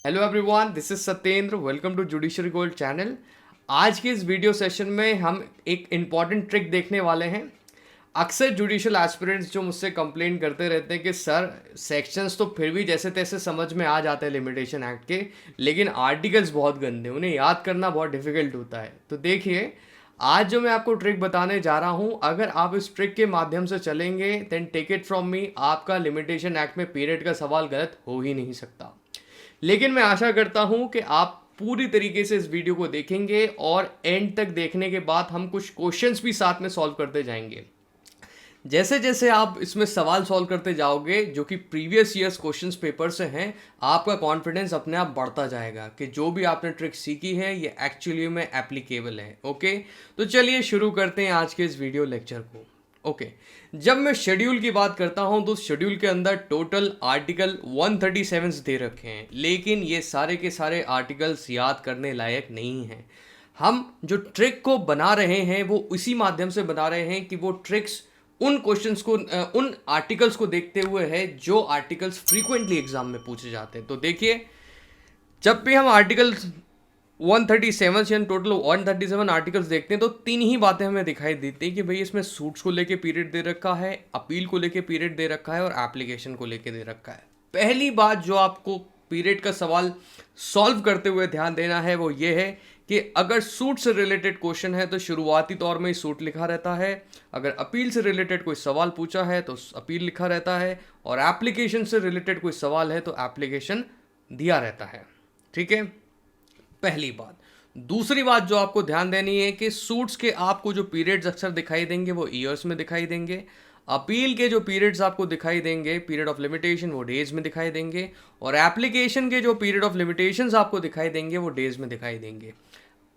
Hello everyone, this is Satyendra. Welcome to judiciary gold channel. आज के इस वीडियो सेशन में हम एक इम्पॉर्टेंट ट्रिक देखने वाले हैं। अक्सर जुडिशियल एस्पिरेंट्स जो मुझसे कंप्लेन करते रहते हैं कि सर सेक्शंस तो फिर भी जैसे तैसे समझ में आ जाते हैं लिमिटेशन एक्ट के, लेकिन आर्टिकल्स बहुत गंदे, उन्हें याद करना बहुत डिफिकल्ट होता है। तो देखिए, आज जो मैं आपको ट्रिक बताने जा रहा हूँ, अगर आप इस ट्रिक के माध्यम से चलेंगे then take it from me, आपका लिमिटेशन एक्ट में पीरियड का सवाल गलत हो ही नहीं सकता। लेकिन मैं आशा करता हूं कि आप पूरी तरीके से इस वीडियो को देखेंगे और एंड तक देखने के बाद हम कुछ क्वेश्चंस भी साथ में सॉल्व करते जाएंगे। जैसे जैसे आप इसमें सवाल सॉल्व करते जाओगे जो कि प्रीवियस ईयर्स क्वेश्चंस पेपर से हैं, आपका कॉन्फिडेंस अपने आप बढ़ता जाएगा कि जो भी आपने ट्रिक सीखी है ये एक्चुअली में एप्लीकेबल है। ओके, तो चलिए शुरू करते हैं आज के इस वीडियो लेक्चर को। ओके, जब मैं शेड्यूल की बात करता हूं तो शेड्यूल के अंदर टोटल आर्टिकल 137 दे रखे हैं, लेकिन ये सारे के सारे आर्टिकल्स याद करने लायक नहीं हैं। हम जो ट्रिक को बना रहे हैं वो इसी माध्यम से बना रहे हैं कि वो ट्रिक्स उन क्वेश्चंस को उन आर्टिकल्स को देखते हुए है जो आर्टिकल्स फ्रीक्वेंटली एग्जाम में पूछे जाते हैं। तो देखिए, जब भी हम आर्टिकल 137 या टोटल 137 आर्टिकल्स देखते हैं तो तीन ही बातें हमें दिखाई देती हैं कि भाई इसमें सूट्स को लेके पीरियड दे रखा है, अपील को लेके पीरियड दे रखा है और एप्लीकेशन को लेके दे रखा है। पहली बात जो आपको पीरियड का सवाल सॉल्व करते हुए ध्यान देना है वो ये है कि अगर सूट से रिलेटेड क्वेश्चन है तो शुरुआती तौर में ही सूट लिखा रहता है, अगर अपील से रिलेटेड कोई सवाल पूछा है तो अपील लिखा रहता है, और एप्लीकेशन से रिलेटेड कोई सवाल है तो एप्लीकेशन दिया रहता है। ठीक है, पहली बात। दूसरी बात जो आपको ध्यान देनी है कि सूट्स के आपको जो पीरियड्स अक्सर दिखाई देंगे वो ईयर्स में दिखाई देंगे, अपील के जो पीरियड्स आपको दिखाई देंगे, पीरियड ऑफ लिमिटेशन, वो डेज में दिखाई देंगे, और एप्लीकेशन के जो पीरियड ऑफ लिमिटेशंस आपको दिखाई देंगे वो डेज में दिखाई देंगे।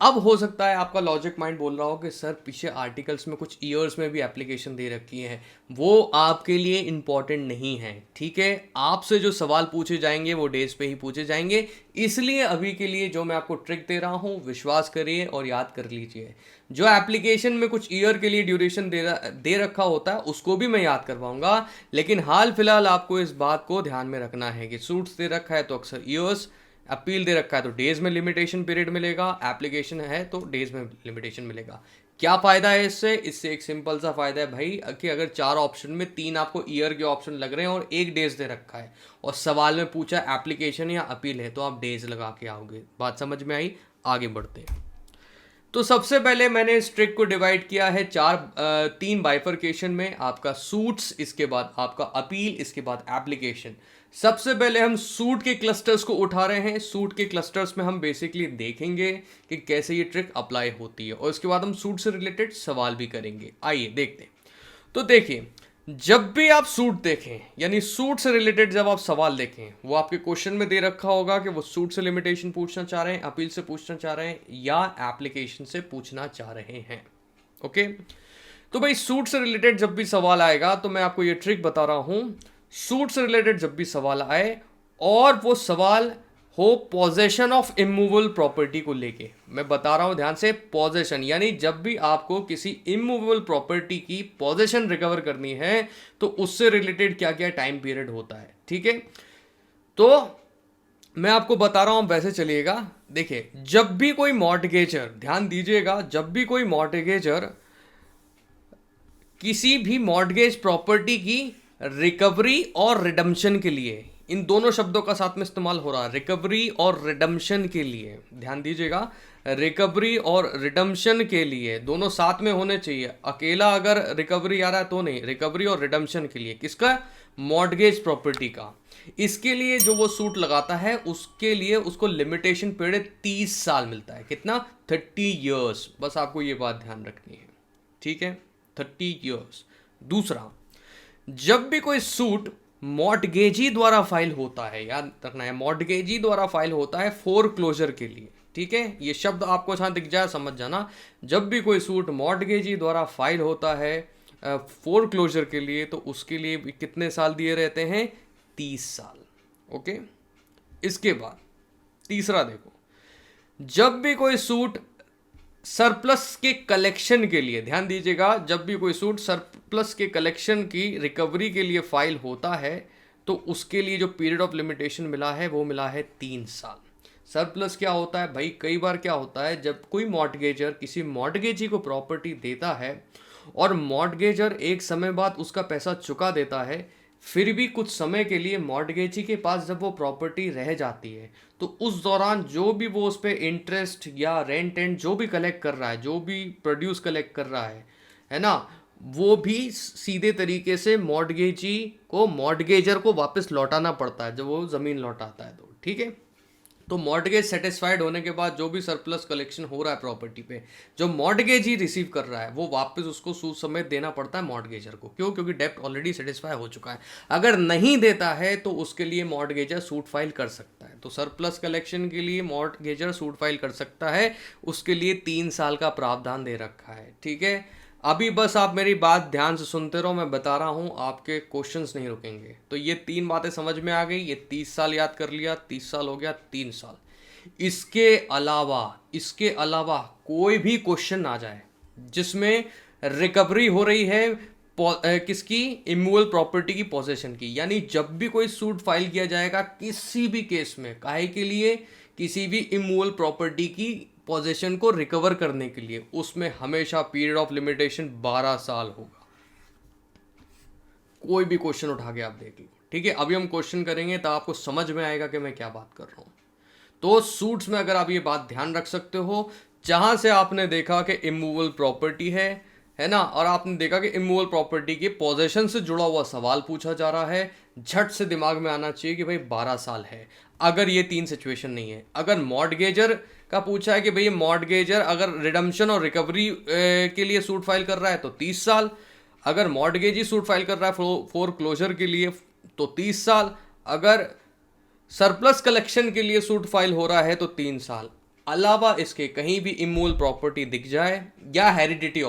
अब हो सकता है आपका लॉजिक माइंड बोल रहा हो कि सर पीछे आर्टिकल्स में कुछ ईयर्स में भी एप्लीकेशन दे रखी है, वो आपके लिए इंपॉर्टेंट नहीं है। ठीक है, आपसे जो सवाल पूछे जाएंगे वो डेज पे ही पूछे जाएंगे, इसलिए अभी के लिए जो मैं आपको ट्रिक दे रहा हूँ विश्वास करिए और याद कर लीजिए। जो एप्लीकेशन में कुछ ईयर के लिए ड्यूरेशन दे रखा होता है उसको भी मैं याद करवाऊंगा, लेकिन हाल फिलहाल आपको इस बात को ध्यान में रखना है कि सूट्स दे रखा है तो अक्सर ईयर्स, अपील दे रखा है तो डेज में लिमिटेशन पीरियड मिलेगा, एप्लीकेशन है तो डेज में लिमिटेशन मिलेगा। क्या फ़ायदा है इससे? इससे एक सिंपल सा फ़ायदा है भाई कि अगर चार ऑप्शन में तीन आपको ईयर के ऑप्शन लग रहे हैं और एक डेज दे रखा है और सवाल में पूछा एप्लीकेशन या अपील है तो आप डेज लगा के आओगे। बात समझ में आई? आगे बढ़ते हैं। तो सबसे पहले मैंने इस ट्रिक को डिवाइड किया है तीन बाइफर्केशन में। आपका सूट्स, इसके बाद आपका अपील, इसके बाद एप्लीकेशन। सबसे पहले हम सूट के क्लस्टर्स को उठा रहे हैं। सूट के क्लस्टर्स में हम बेसिकली देखेंगे कि कैसे ये ट्रिक अप्लाई होती है और उसके बाद हम सूट से रिलेटेड सवाल भी करेंगे। आइए देखते हैं। तो देखिए, जब भी आप सूट देखें यानी सूट से रिलेटेड जब आप सवाल देखें, वो आपके क्वेश्चन में दे रखा होगा कि वो सूट से लिमिटेशन पूछना चाह रहे हैं, अपील से पूछना चाह रहे हैं या एप्लीकेशन से पूछना चाह रहे हैं। ओके, तो भाई सूट से रिलेटेड जब भी सवाल आएगा तो मैं आपको ये ट्रिक बता रहा हूं। सूट से रिलेटेड जब भी सवाल आए और वो सवाल हो पोजेशन ऑफ इमूवेबल प्रॉपर्टी को लेके, मैं बता रहा हूं ध्यान से, पोजेशन यानी जब भी आपको किसी इमूवेबल प्रॉपर्टी की पोजेशन रिकवर करनी है तो उससे रिलेटेड क्या क्या टाइम पीरियड होता है। ठीक है, तो मैं आपको बता रहा हूं, वैसे चलिएगा। देखिए, जब भी कोई मॉर्टगेजर, ध्यान दीजिएगा, जब भी कोई मॉर्टगेजर किसी भी मॉर्टगेज प्रॉपर्टी की रिकवरी और रिडम्पशन के लिए, इन दोनों शब्दों का साथ में इस्तेमाल हो रहा है, रिकवरी और रिडम्पशन के लिए, ध्यान दीजिएगा, रिकवरी और रिडम्पशन के लिए दोनों साथ में होने चाहिए। अकेला अगर रिकवरी आ रहा है तो नहीं, रिकवरी और रिडम्पशन के लिए किसका? मॉर्टगेज प्रॉपर्टी का। इसके लिए जो वो सूट लगाता है उसके लिए उसको लिमिटेशन पीरियड 30 साल मिलता है। कितना? 30 ईयर्स। बस आपको ये बात ध्यान रखनी है। ठीक है, 30 ईयर्स। दूसरा, जब भी कोई सूट मॉर्टगेजी द्वारा फाइल होता है, याद रखना है, मॉर्टगेजी द्वारा फाइल होता है फोरक्लोजर के लिए। ठीक है, ये शब्द आपको जहां दिख जाए समझ जाना। जब भी कोई सूट मॉर्टगेजी द्वारा फाइल होता है फोरक्लोजर के लिए तो उसके लिए भी कितने साल दिए रहते हैं? 30 साल। ओके, इसके बाद तीसरा देखो, जब भी कोई सूट सरप्लस के कलेक्शन के लिए, ध्यान दीजिएगा, जब भी कोई सूट सरप्लस के कलेक्शन की रिकवरी के लिए फाइल होता है तो उसके लिए जो पीरियड ऑफ लिमिटेशन मिला है वो मिला है 3 साल। सरप्लस क्या होता है भाई, कई बार क्या होता है जब कोई मॉर्टगेजर किसी मॉर्टगेजी को प्रॉपर्टी देता है और मॉर्टगेजर एक समय बाद उसका पैसा चुका देता है, फिर भी कुछ समय के लिए मॉर्टगेजी के पास जब वो प्रॉपर्टी रह जाती है तो उस दौरान जो भी वो उस पर इंटरेस्ट या रेंट एंड जो भी कलेक्ट कर रहा है, जो भी प्रोड्यूस कलेक्ट कर रहा है ना, वो भी सीधे तरीके से मॉर्टगेजी को मॉर्टगेजर को वापस लौटाना पड़ता है जब वो ज़मीन लौटाता है तो, ठीक है। तो मॉर्टगेज सेटिस्फाइड होने के बाद जो भी सरप्लस कलेक्शन हो रहा है प्रॉपर्टी पे, जो मॉर्टगेज ही रिसीव कर रहा है वो वापस उसको सूद समेत देना पड़ता है मॉर्टगेजर को। क्यों? क्योंकि डेप्ट ऑलरेडी सेटिस्फाई हो चुका है। अगर नहीं देता है तो उसके लिए मॉर्टगेजर सूट फाइल कर सकता है। तो सरप्लस कलेक्शन के लिए मॉर्टगेजर सूट फाइल कर सकता है, उसके लिए 3 साल का प्रावधान दे रखा है, ठीक है। अभी बस आप मेरी बात ध्यान से सुनते रहो, मैं बता रहा हूँ, आपके क्वेश्चंस नहीं रुकेंगे। तो ये 3 बातें समझ में आ गई। ये 30 साल याद कर लिया, 30 साल हो गया, 3 साल। इसके अलावा कोई भी क्वेश्चन आ जाए जिसमें रिकवरी हो रही है किसकी, इमूवेबल प्रॉपर्टी की पोजेशन की, यानी जब भी कोई सूट फाइल किया जाएगा किसी भी केस में, काहे के लिए, किसी भी इमूवेबल प्रॉपर्टी की पोजेशन को रिकवर करने के लिए, उसमें हमेशा पीरियड ऑफ लिमिटेशन 12 साल होगा। कोई भी क्वेश्चन उठा के आप देख लो, ठीक है। अभी हम क्वेश्चन करेंगे तो आपको समझ में आएगा कि मैं क्या बात कर रहा हूं। तो सूट्स में अगर आप ये बात ध्यान रख सकते हो, जहां से आपने देखा कि इमूवेबल प्रॉपर्टी है ना, और आपने देखा कि इमूवेबल प्रॉपर्टी के पोजेशन से जुड़ा हुआ सवाल पूछा जा रहा है, झट से दिमाग में आना चाहिए कि भाई 12 साल है। अगर ये 3 सिचुएशन नहीं है, अगर मॉर्टगेजर का पूछा है कि भाई मॉर्टगेजर अगर रिडम्पशन और रिकवरी के लिए सूट फाइल कर रहा है तो 30 साल, अगर मॉर्टगेजी सूट फाइल कर रहा है फोर क्लोजर के लिए तो 30 साल, अगर सरप्लस कलेक्शन के लिए सूट फाइल हो रहा है तो 3 साल। अलावा इसके कहीं भी इमूवेबल प्रॉपर्टी दिख जाए, या हेरिडिटी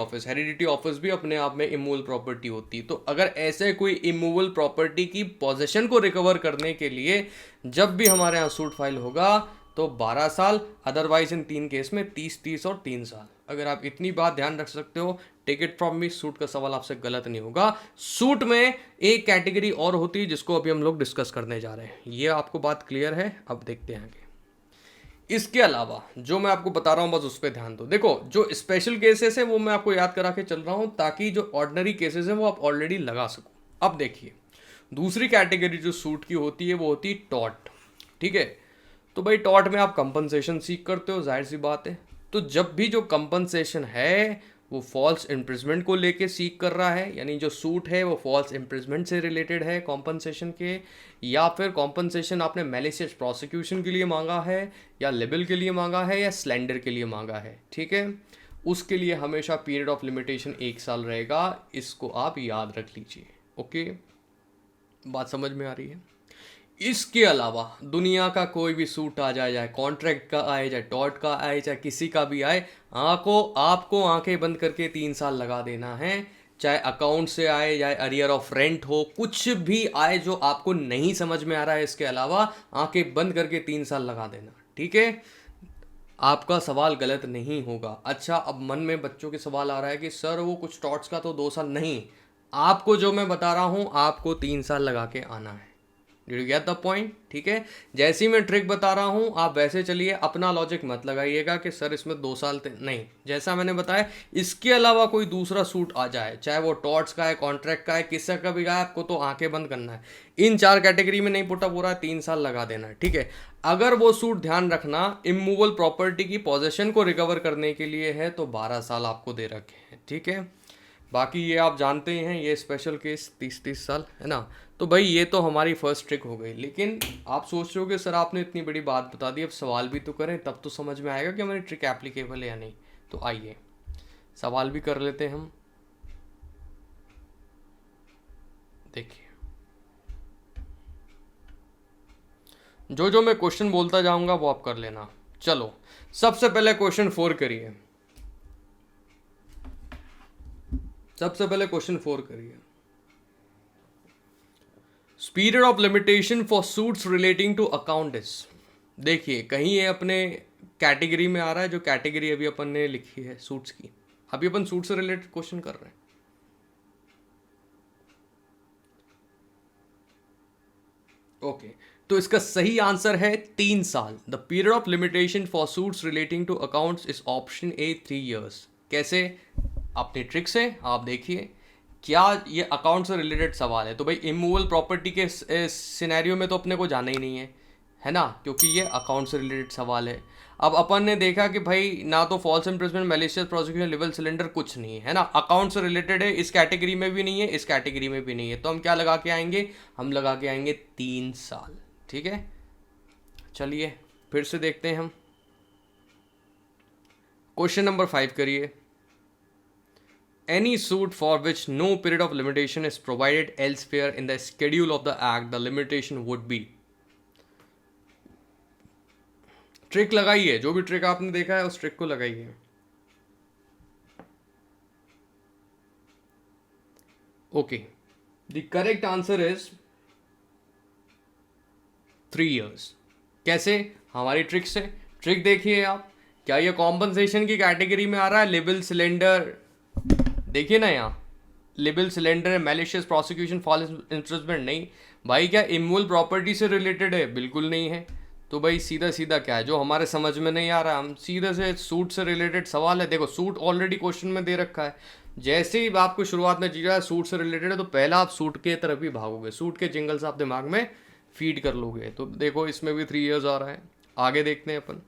ऑफिस भी अपने आप में इमूवेबल प्रॉपर्टी होती है, तो अगर ऐसे कोई इमूवेबल प्रॉपर्टी की पोजेशन को रिकवर करने के लिए जब भी हमारे यहाँ सूट फाइल होगा तो 12 साल, अदरवाइज इन 3 केस में 30, 30 और 3 साल। अगर आप इतनी बात ध्यान रख सकते हो, take it from me, suit का सवाल आपसे गलत नहीं होगा। सूट में एक कैटेगरी और होती है जिसको अभी हम लोग डिस्कस करने जा रहे हैं। ये आपको बात क्लियर है? अब देखते हैं आगे। इसके अलावा जो मैं आपको बता रहा हूं बस उस पर ध्यान दो। देखो, जो स्पेशल केसेस है वो मैं आपको याद करा के चल रहा हूं ताकि जो ऑर्डिनरी केसेस है वो आप ऑलरेडी लगा सको। अब देखिए, दूसरी कैटेगरी जो सूट की होती है वो होती है टॉर्ट, ठीक है। तो भाई टॉर्ट में आप कंपनसेशन सीख करते हो, जाहिर सी बात है। तो जब भी जो कंपनसेशन है वो फॉल्स इम्प्रिजमेंट को लेके सीख कर रहा है, यानी जो सूट है वो फॉल्स इम्प्रिजमेंट से रिलेटेड है कॉम्पनसेशन के, या फिर कॉम्पनसेशन आपने मैलिशियस प्रोसिक्यूशन के लिए मांगा है, या लिबल के लिए मांगा है, या स्लेंडर के लिए मांगा है, ठीक है। उसके लिए हमेशा पीरियड ऑफ लिमिटेशन 1 साल रहेगा। इसको आप याद रख लीजिए, ओके। बात समझ में आ रही है? इसके अलावा दुनिया का कोई भी सूट आ जाए, चाहे कॉन्ट्रैक्ट का आए, चाहे टॉर्ट का आए, चाहे किसी का भी आए, आपको आंखें बंद करके 3 साल लगा देना है। चाहे अकाउंट से आए, चाहे अरियर ऑफ रेंट हो, कुछ भी आए जो आपको नहीं समझ में आ रहा है, इसके अलावा आंखें बंद करके 3 साल लगा देना, ठीक है। आपका सवाल गलत नहीं होगा। अच्छा, अब मन में बच्चों के सवाल आ रहा है कि सर वो कुछ टॉर्ट्स का तो 2 साल नहीं, आपको जो मैं बता रहा हूं आपको 3 साल लगा के आना है। Did you get the point? ठीक है। जैसी मैं ट्रिक बता रहा हूं आप वैसे चलिए, अपना लॉजिक मत लगाइएगा कि सर इसमें 2 साल नहीं। जैसा मैंने बताया, इसके अलावा कोई दूसरा सूट आ जाए, चाहे वो टॉर्ट्स का है, कॉन्ट्रैक्ट का है, किसी का भी है, आपको तो आंखें बंद करना है। इन 4 कैटेगरी में नहीं पुटअप हो रहा है, 3 साल लगा देना है, ठीक है। अगर वो सूट, ध्यान रखना, इमूवेबल प्रॉपर्टी की पोजेशन को रिकवर करने के लिए है तो 12 साल आपको दे रखे हैं, ठीक है। बाकी ये आप जानते ही हैं, ये स्पेशल केस 30-30 साल है ना। तो भाई ये तो हमारी फर्स्ट ट्रिक हो गई। लेकिन आप सोच रहे हो कि सर आपने इतनी बड़ी बात बता दी, अब सवाल भी तो करें, तब तो समझ में आएगा कि हमारी ट्रिक एप्लीकेबल है या नहीं। तो आइए सवाल भी कर लेते हैं हम। देखिए, जो मैं क्वेश्चन बोलता जाऊंगा वो आप कर लेना। चलो, सबसे पहले क्वेश्चन 4 करिए। सबसे पहले क्वेश्चन 4 करिए। Period of limitation for suits relating to account is, देखिए कहीं ये अपने कैटेगरी में आ रहा है, जो कैटेगरी अभी अपन ने लिखी है सूट्स की। अभी अपन सूट से रिलेटेड क्वेश्चन कर रहे हैं। ओके, तो इसका सही आंसर है 3 साल। The period of limitation for suits relating to accounts is option A 3 years। कैसे? अपनी ट्रिक से आप देखिए, क्या ये अकाउंट से रिलेटेड सवाल है तो भाई इमूवेबल प्रॉपर्टी के सिनेरियो में तो अपने को जाना ही नहीं है ना, क्योंकि ये अकाउंट से रिलेटेड सवाल है। अब अपन ने देखा कि भाई ना तो false imprisonment, malicious prosecution, libel slander कुछ नहीं है ना, अकाउंट से रिलेटेड है, इस कैटेगरी में भी नहीं है, इस कैटेगरी में भी नहीं है, तो हम क्या लगा के आएंगे? हम लगा के आएंगे 3 साल। ठीक है, चलिए फिर से देखते हैं हम। क्वेश्चन नंबर 5 करिए। Any suit for which no period of limitation is provided elsewhere in the schedule of the act, the limitation would be। Trick लगाइए, जो भी ट्रिक आपने देखा है उस ट्रिक को लगाइए। Okay, the correct answer is 3 years। कैसे? हमारी ट्रिक से। ट्रिक देखिए आप, क्या ये कॉम्पनसेशन की कैटेगरी में आ रहा है? लिबल सिलेंडर, देखिए ना यहाँ, libel slander, malicious prosecution, false imprisonment नहीं भाई। क्या इमूवेबल प्रॉपर्टी से रिलेटेड है? बिल्कुल नहीं है। तो भाई सीधा सीधा क्या है जो हमारे समझ में नहीं आ रहा, हम सीधे से सूट से रिलेटेड सवाल है। देखो सूट ऑलरेडी क्वेश्चन में दे रखा है, जैसे ही आपको शुरुआत में चीज़ सूट से रिलेटेड है तो पहला आप सूट के तरफ ही भागोगे, सूट के जिंगल्स आप दिमाग में फीड कर लोगे। तो देखो इसमें भी 3 years आ रहा है। आगे देखते हैं अपन।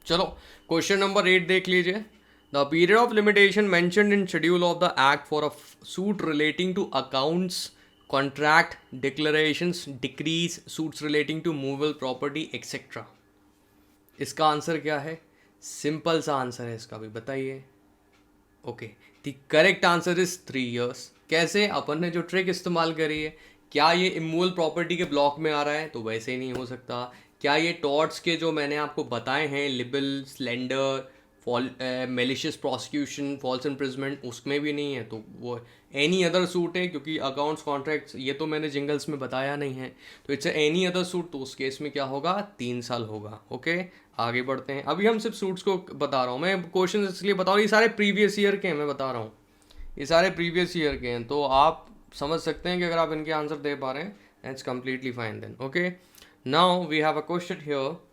चलो क्वेश्चन नंबर 8 देख लीजिए। The period of limitation mentioned in schedule of the act for a suit relating to accounts, contract, declarations, decrees, suits relating to movable property etcetera. इसका आंसर क्या है? सिंपल सा आंसर है इसका भी, बताइए। Okay, the correct answer is 3 years। कैसे? अपन ने जो ट्रिक इस्तेमाल करी है, क्या ये इमूवेबल प्रॉपर्टी के ब्लॉक में आ रहा है? तो वैसे ही नहीं हो सकता। क्या ये टॉर्ट्स के जो मैंने आपको बताए हैं, libel, slander, malicious prosecution, false imprisonment, उसमें भी नहीं है। तो वो एनी अदर सूट है, क्योंकि अकाउंट्स, कॉन्ट्रैक्ट्स ये तो मैंने जिंगल्स में बताया नहीं है, तो इट्स एनी अदर सूट। तो उस केस में क्या होगा? 3 साल होगा। ओके, आगे बढ़ते हैं। अभी हम सिर्फ सूट्स को बता रहा हूँ मैं, क्वेश्चन इसलिए बता रहा हूँ, ये सारे प्रीवियस ईयर के हैं, मैं बता रहा हूँ ये सारे प्रीवियस ईयर के हैं, तो आप समझ सकते हैं कि अगर आप इनके आंसर दे पा रहे हैं it's completely fine then. Okay, now we have a question here.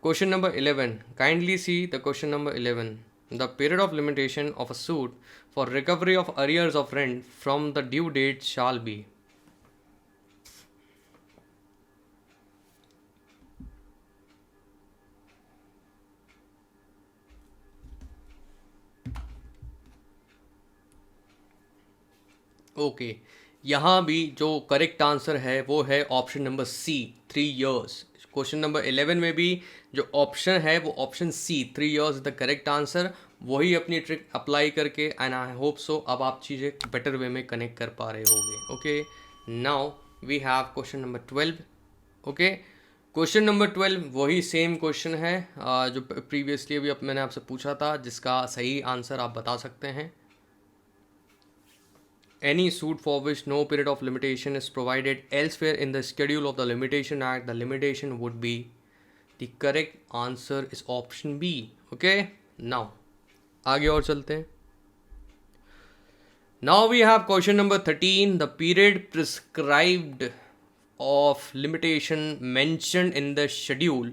Question number 11. Kindly see the question number 11. The period of limitation of a suit for recovery of arrears of rent from the due date shall be। Okay, यहाँ भी जो correct answer है वो है option number C, 3 years। Question number 11 में भी जो option है वो option C, 3 years is the correct answer. वही अपनी ट्रिक अप्लाई करके, एंड आई होप सो अब आप चीज़ें बेटर वे में कनेक्ट कर पा रहे होगे। Okay, now we have question number 12। Okay, question number 12 वही सेम क्वेश्चन है जो प्रीवियसली अभी मैंने आपसे पूछा था, जिसका सही आंसर आप बता सकते हैं। Any suit for which no period of limitation is provided elsewhere in the schedule of the Limitation Act, the limitation would be। The correct answer is option B। Okay, now आगे और चलते हैं। Now we have question number 13। The period prescribed of limitation mentioned in the schedule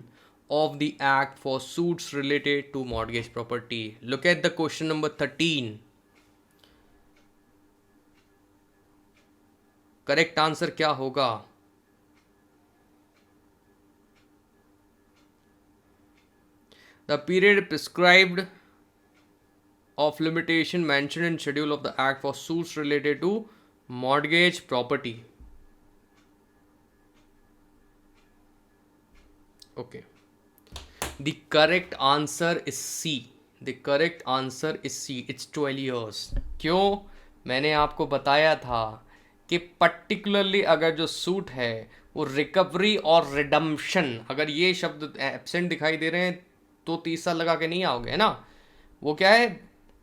of the act for suits related to mortgage property। Look at the question number 13। Correct answer क्या होगा? The period prescribed of limitation mentioned in schedule of the act for suits related to mortgage property. Okay, the correct answer is C. The correct answer is C, it's 12 years। क्यों? मैंने आपको बताया था कि particularly अगर जो suit है वो रिकवरी और रिडम्पशन, अगर ये शब्द एब्सेंट दिखाई दे रहे हैं तो 30 साल लगा के नहीं आओगे, है ना। वो क्या है?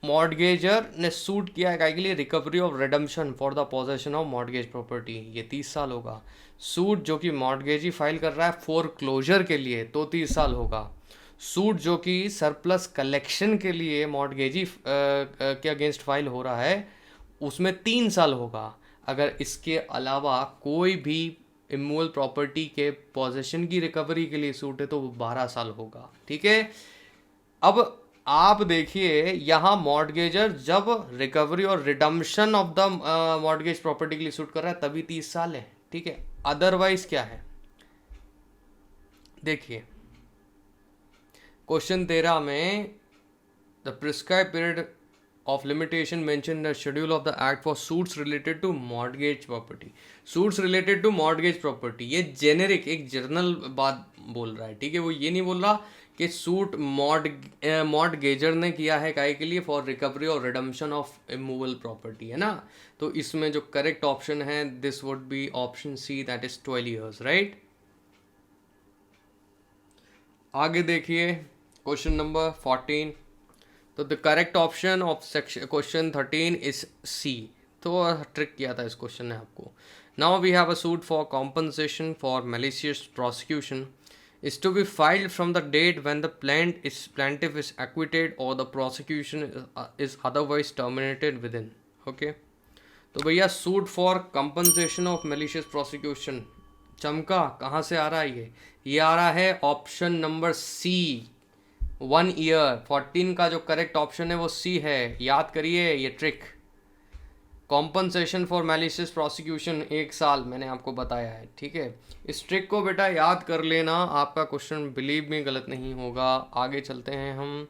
मॉर्गेजर ने सूट किया है के लिए recovery of redemption for the possession of mortgage property, ये 30 साल होगा। सूट जो कि मॉर्गेजी फाइल कर रहा है फोर क्लोजर के लिए तो 30 साल होगा। सूट जो कि सरप्लस कलेक्शन के लिए मॉर्टगेजी के अगेंस्ट फाइल हो रहा है उसमें 3 साल होगा। अगर इसके अलावा कोई भी इमूवेबल प्रॉपर्टी के पोजेशन की रिकवरी के लिए सूट है तो वो 12 साल होगा। ठीक है, अब आप देखिए यहाँ मॉर्टगेजर जब रिकवरी और redemption of the mortgage property के लिए सूट कर रहा है तभी 30 साल है। ठीक है, अदरवाइज क्या है, देखिए क्वेश्चन 13 में the prescribe period of limitation mentioned in the schedule of the act for suits related to mortgage property। suits related to mortgage property ये जेनेरिक एक जर्नल बात बोल रहा है। ठीक है, वो ये नहीं बोल रहा कि सूट मॉर्टगेजर ने किया है काहे के लिए, फॉर रिकवरी और रिडम्पशन ऑफ इमूवेबल प्रॉपर्टी, है ना। तो इसमें जो करेक्ट ऑप्शन है this would be option C, that is 12 years, right. आगे देखिए क्वेश्चन नंबर 14। तो the correct option of section question 13 is C. तो ट्रिक किया था इस क्वेश्चन ने आपको। Now we have a suit for compensation for malicious prosecution is to be filed from the date when the plaintiff is acquitted or the prosecution is otherwise terminated within। okay, तो भैया suit for compensation of malicious prosecution चमका कहाँ से आ रहा है, ये आ रहा है ऑप्शन नंबर सी, 1 year। 14 का जो करेक्ट ऑप्शन है वो सी है, याद करिए ये trick. Compensation for malicious prosecution 1 साल मैंने आपको बताया है। ठीक है, इस ट्रिक को बेटा याद कर लेना, आपका क्वेश्चन बिलीव में गलत नहीं होगा। आगे चलते हैं हम।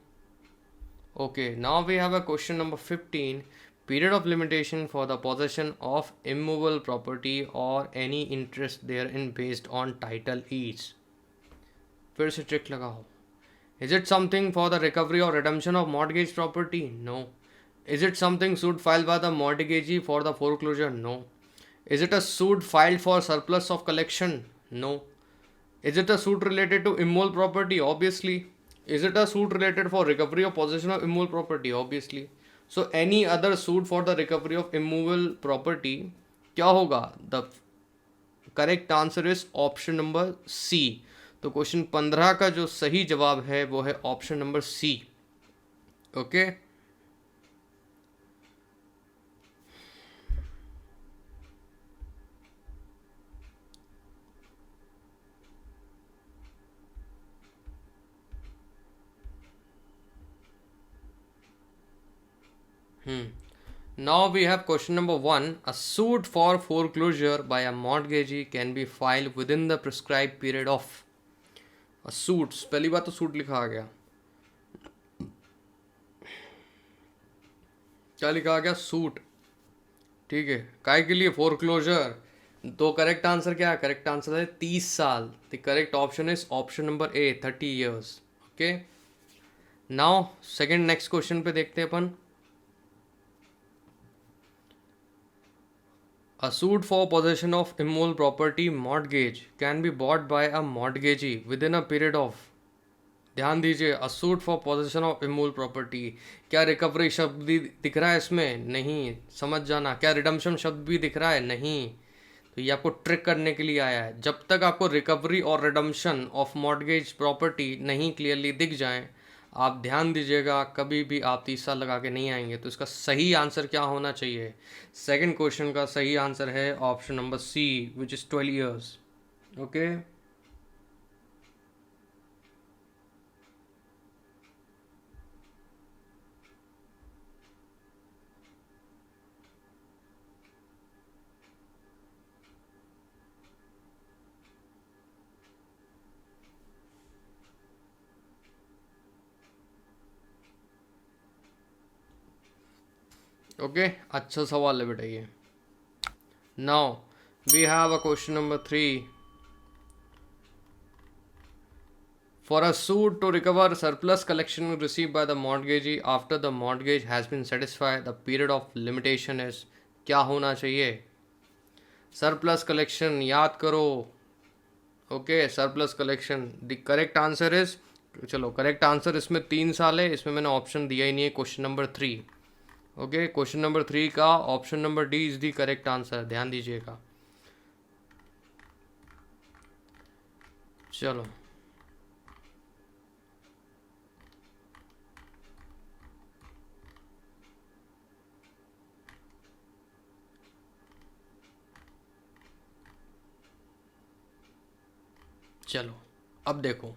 Okay, now we have a question number 15। Period of limitation for the possession of immovable property और any interest therein based on title each. फिर से ट्रिक लगाओ। Is it something for the recovery or redemption of mortgage property? No. Is it something suit filed by the mortgagee for the foreclosure? No. Is it a suit filed for surplus of collection? No. Is it a suit related to immovable property? Obviously. Is it a suit related for recovery or possession of immovable property? Obviously. So any other suit for the recovery of immovable property क्या होगा? The correct answer is option number C। तो question 15 का जो सही जवाब है वो है option number C. Okay, now we have question number 1। a suit for foreclosure by a mortgagee can be filed within the prescribed period of। a suit, पहली बात तो सूट लिखा आ गया, क्या लिखा आ गया, सूट। ठीक है, काय के लिए, फोरक्लोजर। तो करेक्ट आंसर क्या है, करेक्ट आंसर है 30 साल। The correct option is option number A, 30 years। Okay, now second next question पे देखते हैं अपन। A suit for possession of immovable property mortgage can be bought by a mortgagee within a period of। ध्यान दीजिए, a suit for possession of immovable property, क्या recovery शब्द भी दिख रहा है इसमें? नहीं, समझ जाना। क्या रिडम्पशन शब्द भी दिख रहा है? नहीं। तो ये आपको ट्रिक करने के लिए आया है। जब तक आपको रिकवरी और रिडम्पशन ऑफ मॉर्टगेज प्रॉपर्टी नहीं क्लियरली दिख जाए, आप ध्यान दीजिएगा, कभी भी आप 30 साल लगा के नहीं आएंगे। तो इसका सही आंसर क्या होना चाहिए? सेकंड क्वेश्चन का सही आंसर है option number C, which is 12 years। Okay, okay, अच्छा सवाल है बेटा ये। Now we have a question number 3। For a suit to recover surplus collection received by the mortgagee after the mortgage has been satisfied, the period of limitation is। क्या होना चाहिए? Surplus collection, याद करो। Okay, surplus collection, the correct answer is, चलो correct answer इसमें 3 साल है, इसमें मैंने ऑप्शन दिया ही नहीं है, question number 3। Okay, question number 3 का option number D is the correct answer, ध्यान दीजिएगा। चलो चलो अब देखो,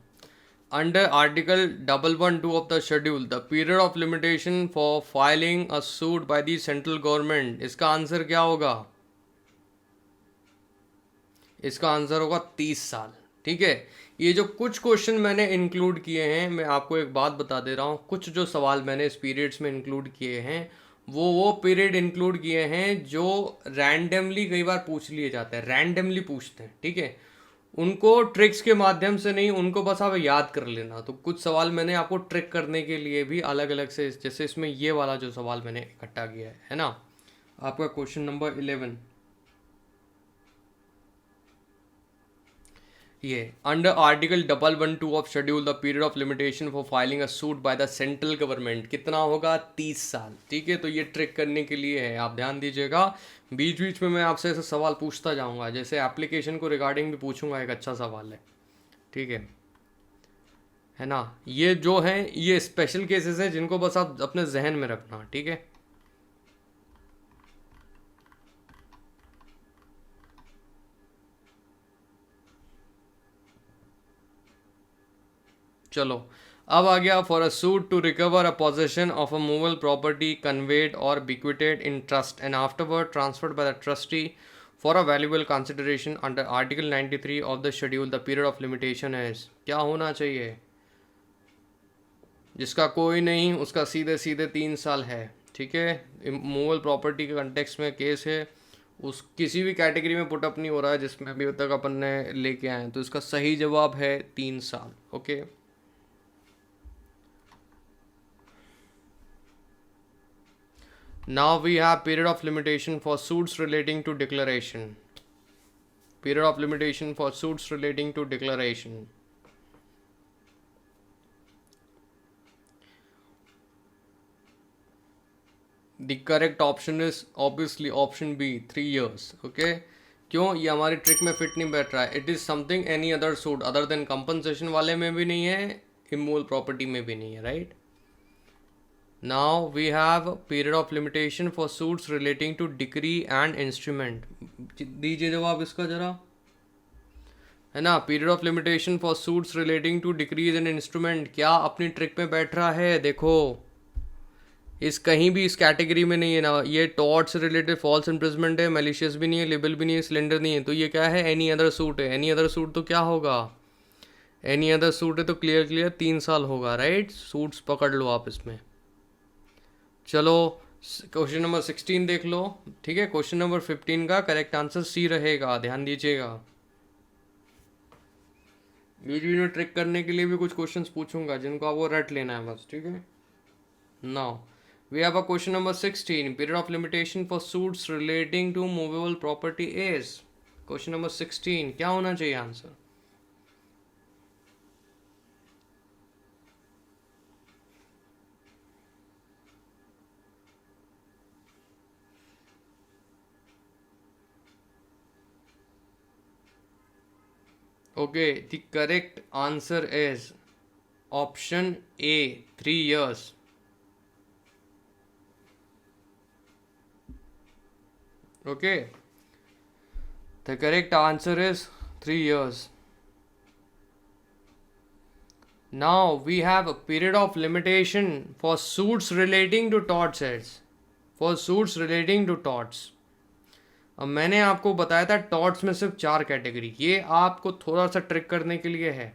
under article 112 of the schedule the period of limitation for filing a suit by the central government, इसका आंसर क्या होगा? इसका आंसर होगा 30 साल। ठीक है, ये जो कुछ क्वेश्चन मैंने इंक्लूड किए हैं, मैं आपको एक बात बता दे रहा हूँ, कुछ जो सवाल मैंने इस पीरियड्स में इंक्लूड किए हैं वो पीरियड इंक्लूड किए हैं जो रैंडमली कई बार पूछ लिए जाते हैं, रैंडमली पूछते हैं। ठीक है, उनको ट्रिक्स के माध्यम से नहीं, उनको बस आप याद कर लेना। तो कुछ सवाल मैंने आपको ट्रिक करने के लिए भी अलग अलग से, जैसे इसमें ये वाला जो सवाल मैंने इकट्ठा किया है ना, आपका क्वेश्चन नंबर 11, ये under article 112 of schedule the period of limitation for filing a suit by the central government कितना होगा? 30 साल। ठीक है, तो ये ट्रिक करने के लिए है, आप ध्यान दीजिएगा। बीच बीच में मैं आपसे ऐसे सवाल पूछता जाऊंगा, जैसे एप्लीकेशन को रिगार्डिंग भी पूछूंगा, एक अच्छा सवाल है। ठीक है ना, ये जो है ये स्पेशल केसेस है जिनको बस आप अपने जहन में रखना। ठीक है, चलो अब आ गया, for a suit to recover a possession of a movable property conveyed और bequeathed in trust and afterward transferred by the trustee for a valuable consideration under article 93 of the schedule the period of limitation is, क्या होना चाहिए? जिसका कोई नहीं उसका सीधे सीधे 3 साल है। ठीक है, मूवेबल प्रॉपर्टी के कंटेक्स्ट में केस है, उस किसी भी कैटेगरी में पुटअप नहीं हो रहा है जिसमें अभी तक अपन ने लेके आए हैं, तो इसका सही जवाब है 3 साल। Okay, now we have period of limitation for suits relating to declaration. Period of limitation for suits relating to declaration. The correct option is obviously option B, 3 years. Okay, क्यों? ये हमारी ट्रिक में फिट नहीं बैठ रहा है। It is something any other suit other than compensation वाले में भी नहीं है, इमूवल प्रॉपर्टी में भी नहीं है, right? Now we have period of limitation for suits relating to decree and instrument. दीजिए जवाब इसका जरा, है ना? Period of limitation for suits relating to decrees and instrument, क्या अपनी ट्रिक में बैठ रहा है? देखो, इस कहीं भी इस कैटेगरी में नहीं है ना, ये टॉर्ट से रिलेटेड फॉल्स इम्प्रिजमेंट है, मेलिशियस भी नहीं है, लिबल भी नहीं है, सिलेंडर नहीं है, तो ये क्या है? एनी अदर सूट है। एनी अदर सूट तो क्या होगा? एनी अदर सूट है तो क्लियर क्लियर 3 साल होगा, राइट? सूट्स पकड़ लो आप इसमें। चलो क्वेश्चन नंबर 16 देख लो। ठीक है, क्वेश्चन नंबर 15 का करेक्ट आंसर सी रहेगा, ध्यान दीजिएगा। बीच बीच में ट्रिक करने के लिए भी कुछ क्वेश्चंस पूछूंगा जिनको आपको रट लेना है बस। ठीक है, now we have a question number 16, period of limitation for suits relating to movable property is, question number 16 क्या होना चाहिए answer? Okay, the correct answer is option A, 3 years. Okay, the correct answer is 3 years. Now we have a period of limitation for suits relating to tort sets. For suits relating to torts. अब मैंने आपको बताया था torts में सिर्फ 4 category, ये आपको थोड़ा सा ट्रिक करने के लिए है।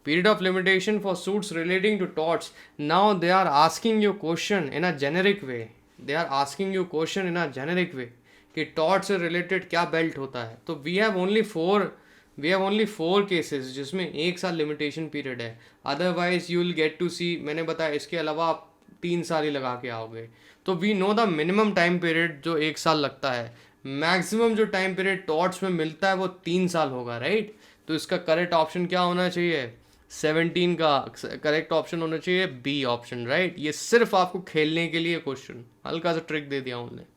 Period of limitation for suits relating to torts, now they are asking you question in a generic way, they are asking you question in a generic way कि टॉर्ट से रिलेटेड क्या बेल्ट होता है। तो we have only four cases जिसमें 1 साल limitation period है, otherwise you will get to see, मैंने बताया इसके अलावा आप 3 साल ही लगा के आओगे। तो we know the minimum time period जो 1 साल लगता है, मैक्सिमम जो टाइम पीरियड टॉर्ट्स में मिलता है वो 3 साल होगा, राइट? तो इसका करेक्ट ऑप्शन क्या होना चाहिए? 17 का करेक्ट ऑप्शन होना चाहिए बी ऑप्शन, राइट? ये सिर्फ आपको खेलने के लिए क्वेश्चन, हल्का सा ट्रिक दे दिया उन्होंने।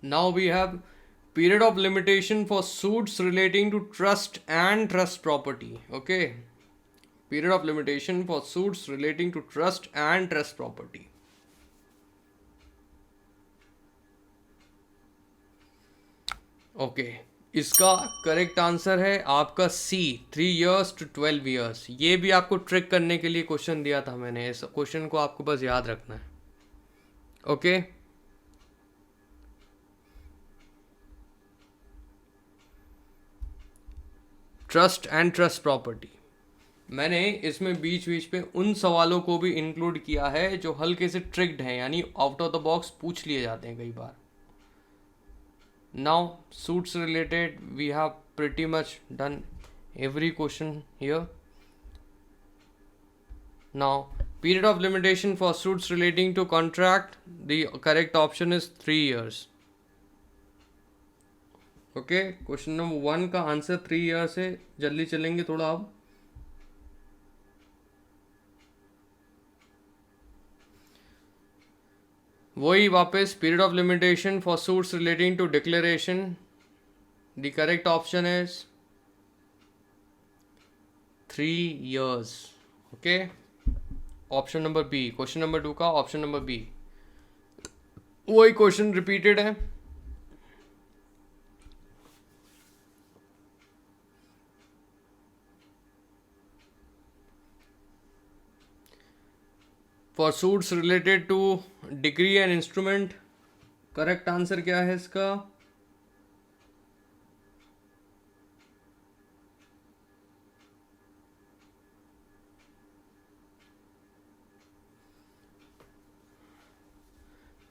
Now we have Period of limitation for suits relating to trust and trust property. Okay. Period of limitation for suits relating to trust and trust property. Okay इसका करेक्ट आंसर है आपका सी, 3 years to 12 years। ये भी आपको trick करने के लिए question दिया था मैंने, इस क्वेश्चन को आपको बस याद रखना है। Okay trust and trust property, मैंने इसमें बीच बीच पे उन सवालों को भी इंक्लूड किया है जो हल्के से ट्रिक्ड हैं, यानी आउट ऑफ द बॉक्स पूछ लिए जाते हैं कई बार। Now suits related we have pretty much done every question here. Now period of limitation for suits relating to contract, the correct option is 3 years. Okay, question number 1 का answer 3 years है। जल्दी चलेंगे थोड़ा अब। वही वापस period of limitation for suits relating to declaration, the correct option is 3 years। Okay option number B, question number 2 का option number B. वही क्वेश्चन रिपीटेड है। For suits related to decree and instrument, correct answer क्या है इसका?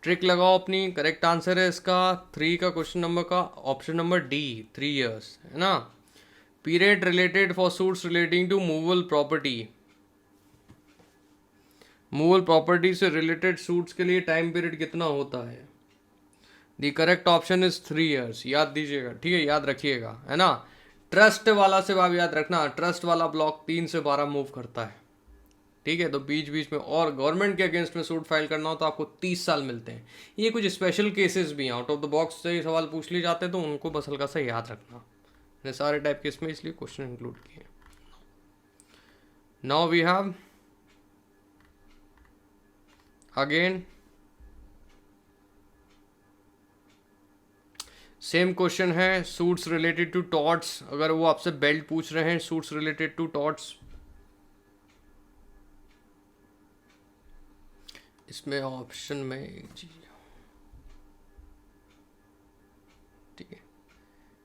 Trick लगाओ अपनी। Correct answer है इसका 3 का क्वेश्चन नंबर का ऑप्शन नंबर डी, 3 years है ना। Period related for suits relating to movable property, movable property से रिलेटेड सूट्स के लिए टाइम पीरियड कितना होता है? The correct option is 3 years। याद दीजिएगा, ठीक है, याद रखिएगा, है ना। ट्रस्ट वाला से आप याद रखना, ट्रस्ट वाला ब्लॉक 3 से 12 मूव करता है, ठीक है। तो बीच बीच में और गवर्नमेंट के अगेंस्ट में सूट फाइल करना हो तो आपको 30 साल मिलते हैं। ये कुछ स्पेशल केसेस भी हैं, आउट ऑफ द बॉक्स से सवाल पूछ लिए जाते हैं, तो उनको बस हल्का सा याद रखना। मैंने सारे टाइप के इसमें इसलिए क्वेश्चन इंक्लूड किए। Now we have again same question है, सूट्स रिलेटेड टू टॉर्ट्स। अगर वो आपसे बेल्ट पूछ रहे हैं, सूट्स रिलेटेड टू टॉर्ट्स, इसमें ऑप्शन में एक चीज, ठीक है,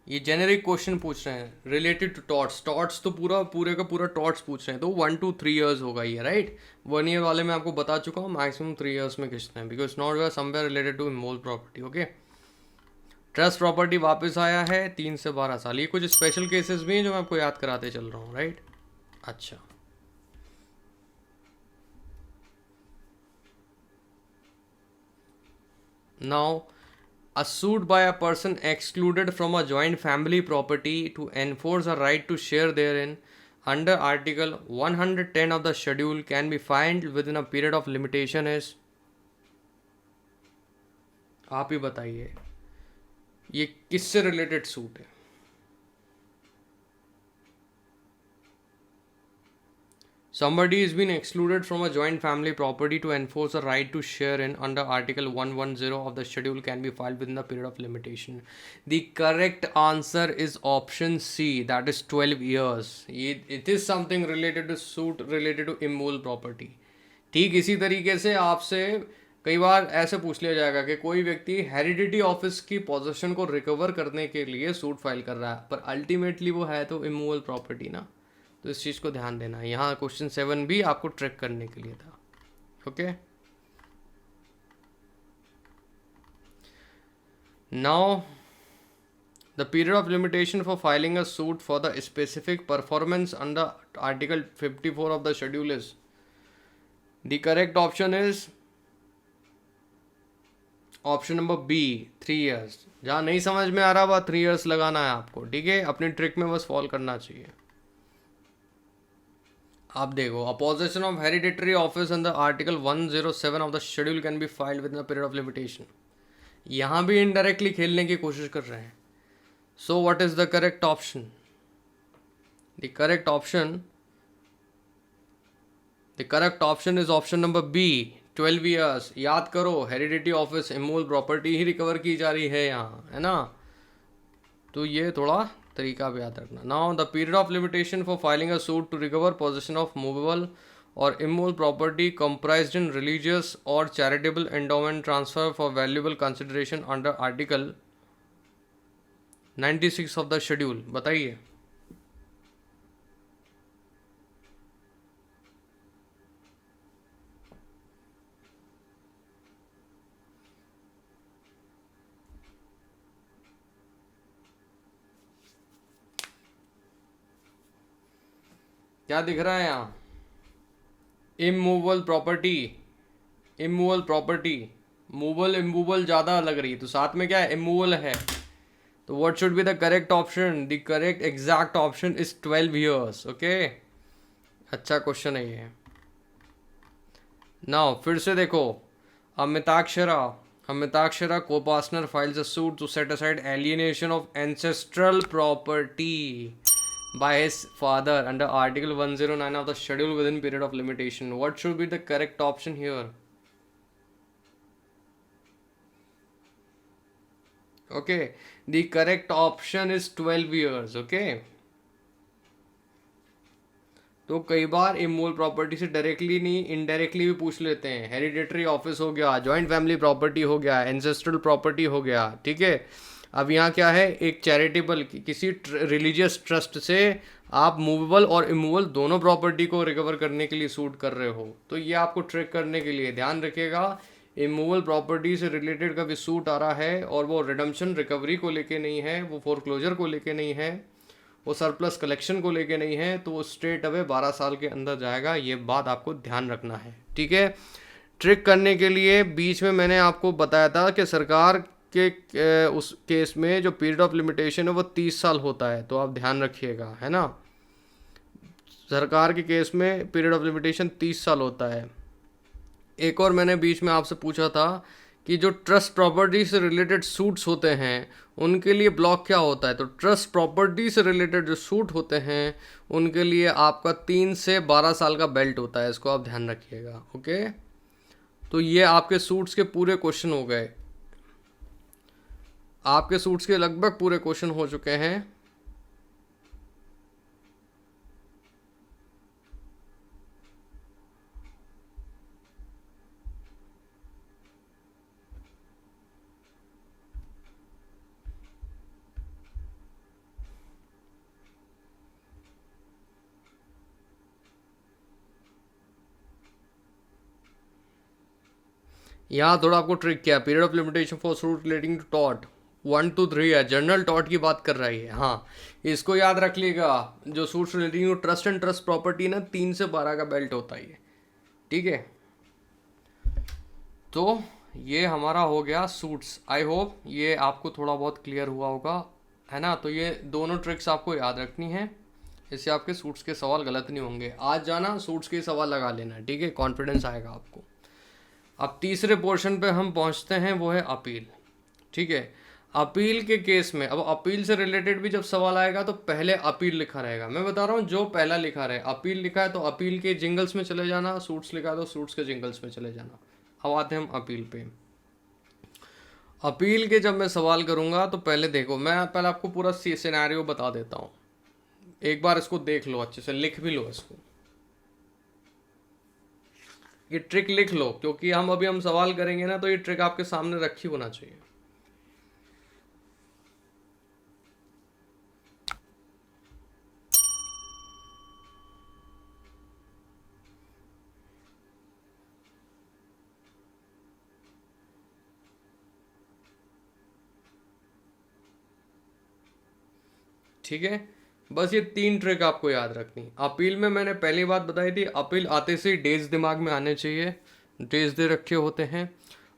ये जेनेरिक क्वेश्चन पूछ रहे हैं रिलेटेड टू टॉर्ट्स। टॉर्ट्स तो पूरे का पूरा टॉर्ट्स पूछ रहे हैं, तो 1 to 3 years होगा ये, राइट। 1 year वाले में आपको बता चुका हूँ, मैक्सिमम 3 years में खींचते हैं, because not way somewhere related to immovable property. Okay trust property वापस आया है 3 से 12 साल। ये कुछ स्पेशल केसेस भी हैं जो मैं आपको याद कराते चल रहा हूँ, राइट। अच्छा now a suit by a person excluded from a joint family property to enforce a right to share therein under article 110 of the schedule can be filed within a period of limitation is, आप ही बताइए ये किससे related suit है? Somebody is been excluded from a joint family property to enforce a right to share in under Article 110 of the schedule can be filed within the period of limitation. The correct answer is option C, that is 12 years. It is something related to suit related to immovable property. ठीक इसी तरीके से आपसे कई बार ऐसे पूछ लिया जाएगा कि कोई व्यक्ति हेरिडिटी ऑफिस की पोजीशन को रिकवर करने के लिए सूट फाइल कर रहा है, पर अल्टीमेटली वो है तो इमूवेबल प्रॉपर्टी ना। तो इस चीज़ को ध्यान देना है। यहाँ क्वेश्चन 7 भी आपको ट्रैक करने के लिए था। Okay now the period of limitation for filing a suit for the specific performance under article 54 of the schedule is, the correct option is option number B, 3 years। जहाँ नहीं समझ में आ रहा वह 3 years लगाना है आपको, ठीक है। अपनी ट्रिक में बस फॉलो करना चाहिए। आप देखो, opposition of hereditary office under article 107 of the schedule can be filed with in the period of limitation. यहाँ भी इनडायरेक्टली खेलने की कोशिश कर रहे हैं, So what is the correct option? The correct option is option number B, 12 years. याद करो, हेरिडिटी ऑफिस इमूल प्रॉपर्टी ही रिकवर की जा रही है यहाँ, है ना? तो ये थोड़ा तरीका भी याद रखना. Now the period of limitation for filing a suit to recover possession of movable और immovable property comprised in religious or charitable endowment transfer for valuable consideration under article 96 of the schedule. बताइए. क्या दिख रहा है यहाँ? Immovable property, immovable property, movable immovable ज़्यादा लग रही है, तो साथ में क्या है? इमूवेबल है. तो what should be the correct option? The correct exact option is 12 years. Okay, अच्छा क्वेश्चन है ये. नाउ फिर से देखो, अमिताक्षरा co-partner files a suit to set aside alienation of ancestral property by his father under article 109 of the schedule within period of limitation. What should be the correct option here? Okay, the correct option is 12 years. Okay, तो कई बार इमूल property से directly नहीं, indirectly भी पूछ लेते हैं. Hereditary office हो गया, जॉइंट फैमिली प्रॉपर्टी हो गया, एंसेस्ट्रल प्रॉपर्टी हो गया. ठीक है, अब यहाँ क्या है? एक चैरिटेबल किसी रिलीजियस ट्रस्ट से आप मूवेबल और इमूवेबल दोनों प्रॉपर्टी को रिकवर करने के लिए सूट कर रहे हो. तो ये आपको ट्रिक करने के लिए ध्यान रखिएगा, इमूवेबल प्रॉपर्टी से रिलेटेड का भी सूट आ रहा है और वो रिडम्पशन रिकवरी को लेके नहीं है, वो फोरक्लोजर को लेके नहीं है, वो सरप्लस कलेक्शन को लेके नहीं है, तो वो स्ट्रेट अवे 12 साल के अंदर जाएगा. ये बात आपको ध्यान रखना है. ठीक है, ट्रिक करने के लिए बीच में मैंने आपको बताया था कि सरकार के उस केस में जो पीरियड ऑफ लिमिटेशन है वो 30 साल होता है, तो आप ध्यान रखिएगा, है ना? सरकार के केस में पीरियड ऑफ लिमिटेशन 30 साल होता है. एक और मैंने बीच में आपसे पूछा था कि जो ट्रस्ट प्रॉपर्टी से रिलेटेड सूट्स होते हैं उनके लिए ब्लॉक क्या होता है. तो ट्रस्ट प्रॉपर्टी से रिलेटेड जो सूट होते हैं उनके लिए आपका 3 से 12 साल का बेल्ट होता है, इसको आप ध्यान रखिएगा. ओके, तो ये आपके सूट्स के पूरे क्वेश्चन हो गए, आपके सूट्स के लगभग पूरे क्वेश्चन हो चुके हैं. यहाँ थोड़ा आपको ट्रिक किया. Period of limitation for suit relating to टॉट 1 to 3 है, जनरल टॉट की बात कर रही है. हाँ, इसको याद रख लीजिएगा. जो suits relating to trust and trust property ना 3 से 12 का बेल्ट होता है. ठीक है, तो ये हमारा हो गया सूट्स. आई होप ये आपको थोड़ा बहुत क्लियर हुआ होगा, है ना? तो ये दोनों ट्रिक्स आपको याद रखनी है, इससे आपके सूट्स के सवाल गलत नहीं होंगे. आज जाना सूट्स के सवाल लगा लेना. ठीक है, कॉन्फिडेंस आएगा आपको. अब तीसरे पोर्शन पे हम पहुंचते हैं, वो है अपील. ठीक है, अपील के केस में अब अपील से रिलेटेड भी जब सवाल आएगा तो पहले अपील लिखा रहेगा. मैं बता रहा हूँ, जो पहला लिखा रहे, अपील लिखा है तो अपील के जिंगल्स में चले जाना, सूट्स लिखा है तो सूट्स के जिंगल्स में चले जाना. अब आते हैं हम अपील पे. अपील के जब मैं सवाल करूँगा तो पहले देखो, मैं पहले आपको पूरा सिनेरियो बता देता हूँ. एक बार इसको देख लो अच्छे से, लिख भी लो इसको, ये ट्रिक लिख लो, क्योंकि हम सवाल करेंगे ना तो ये ट्रिक आपके सामने रखी होना चाहिए. ठीक है, बस ये 3 ट्रिक आपको याद रखनी. अपील में मैंने पहली बात बताई थी, अपील आते से ही डेज दिमाग में आने चाहिए, डेज दे रखे होते हैं.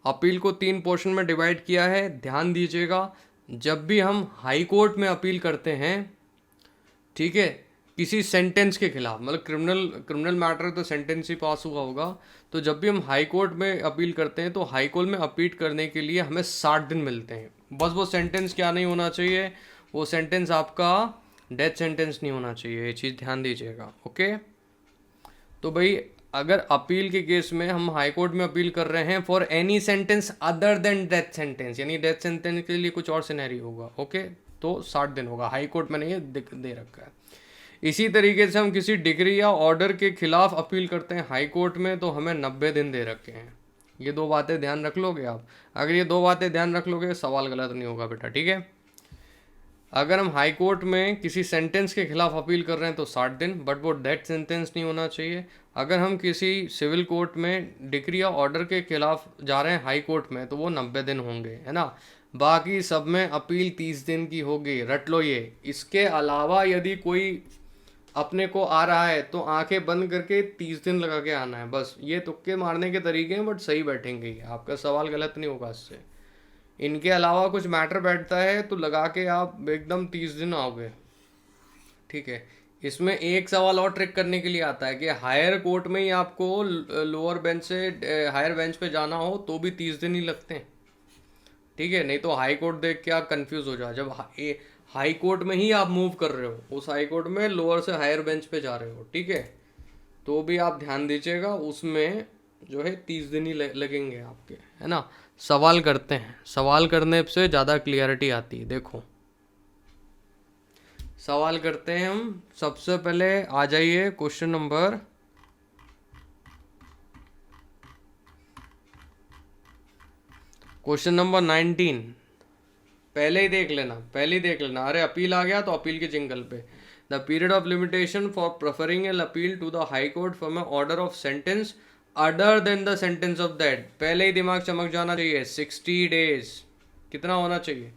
अपील को 3 पोर्शन में डिवाइड किया है, ध्यान दीजिएगा. जब भी हम हाई कोर्ट में अपील करते हैं, ठीक है, किसी सेंटेंस के खिलाफ, मतलब क्रिमिनल मैटर तो सेंटेंस ही पास हुआ होगा, तो जब भी हम हाई कोर्ट में अपील करते हैं तो हाई कोर्ट में अपील करने के लिए हमें 60 दिन मिलते हैं. बस वो सेंटेंस क्या नहीं होना चाहिए, वो सेंटेंस आपका डेथ सेंटेंस नहीं होना चाहिए, ये चीज़ ध्यान दीजिएगा। ओके, तो भाई अगर अपील के केस में हम हाई कोर्ट में अपील कर रहे हैं for any sentence other then death sentence, यानी डेथ सेंटेंस के लिए कुछ और सिनेरियो होगा, ओके, तो 60 दिन होगा। हाई कोर्ट में नहीं ये दे रखा है। इसी तरीके से हम किसी डिग्री या ऑर्डर के खिलाफ अपील करते हैं हाई कोर्ट में, तो हमें 90 दिन दे रखे हैं। ये दो बातें ध्यान रख लोगे आप। अगर ये दो बातें ध्यान रख लोगे सवाल गलत नहीं होगा बेटा, ठीक है। अगर हम हाई कोर्ट में किसी सेंटेंस के खिलाफ अपील कर रहे हैं तो 60 दिन, बट वो डेथ सेंटेंस नहीं होना चाहिए। अगर हम किसी सिविल कोर्ट में डिक्री या ऑर्डर के खिलाफ जा रहे हैं हाई कोर्ट में, तो वो 90 दिन होंगे, है ना। बाकी सब में अपील 30 दिन की होगी, रट लो ये। इसके अलावा यदि कोई अपने को आ रहा है तो आंखें बंद करके 30 दिन लगा के आना है, बस। ये तुक्के मारने के तरीके हैं, बट सही बैठेंगे, आपका सवाल गलत नहीं होगा इससे। इनके अलावा कुछ मैटर बैठता है तो लगा के आप एकदम 30 दिन आओगे, ठीक है। इसमें एक सवाल और ट्रिक करने के लिए आता है कि हायर कोर्ट में ही आपको लोअर बेंच से हायर बेंच पे जाना हो तो भी 30 दिन ही लगते हैं, ठीक है। नहीं तो हाई कोर्ट देख के आप कंफ्यूज हो जाओ। जब हाई कोर्ट में ही आप मूव कर रहे हो, उस हाई कोर्ट में लोअर से हायर बेंच पे जा रहे हो, ठीक है, तो भी आप ध्यान दीजिएगा, उसमें जो है 30 दिन ही लगेंगे आपके, है ना। सवाल करते हैं, सवाल करने से ज़्यादा क्लियरिटी आती है। देखो सवाल करते हैं हम। सबसे पहले आ जाइए क्वेश्चन नंबर क्वेश्चन नंबर 19। पहले ही देख लेना, पहले ही देख लेना। अरे अपील आ गया तो अपील के जिंगल पे। The period of limitation for preferring an appeal to the high court from a order of sentence other than the sentence of that, पहले ही दिमाग चमक जाना चाहिए। 60 डेज कितना होना चाहिए?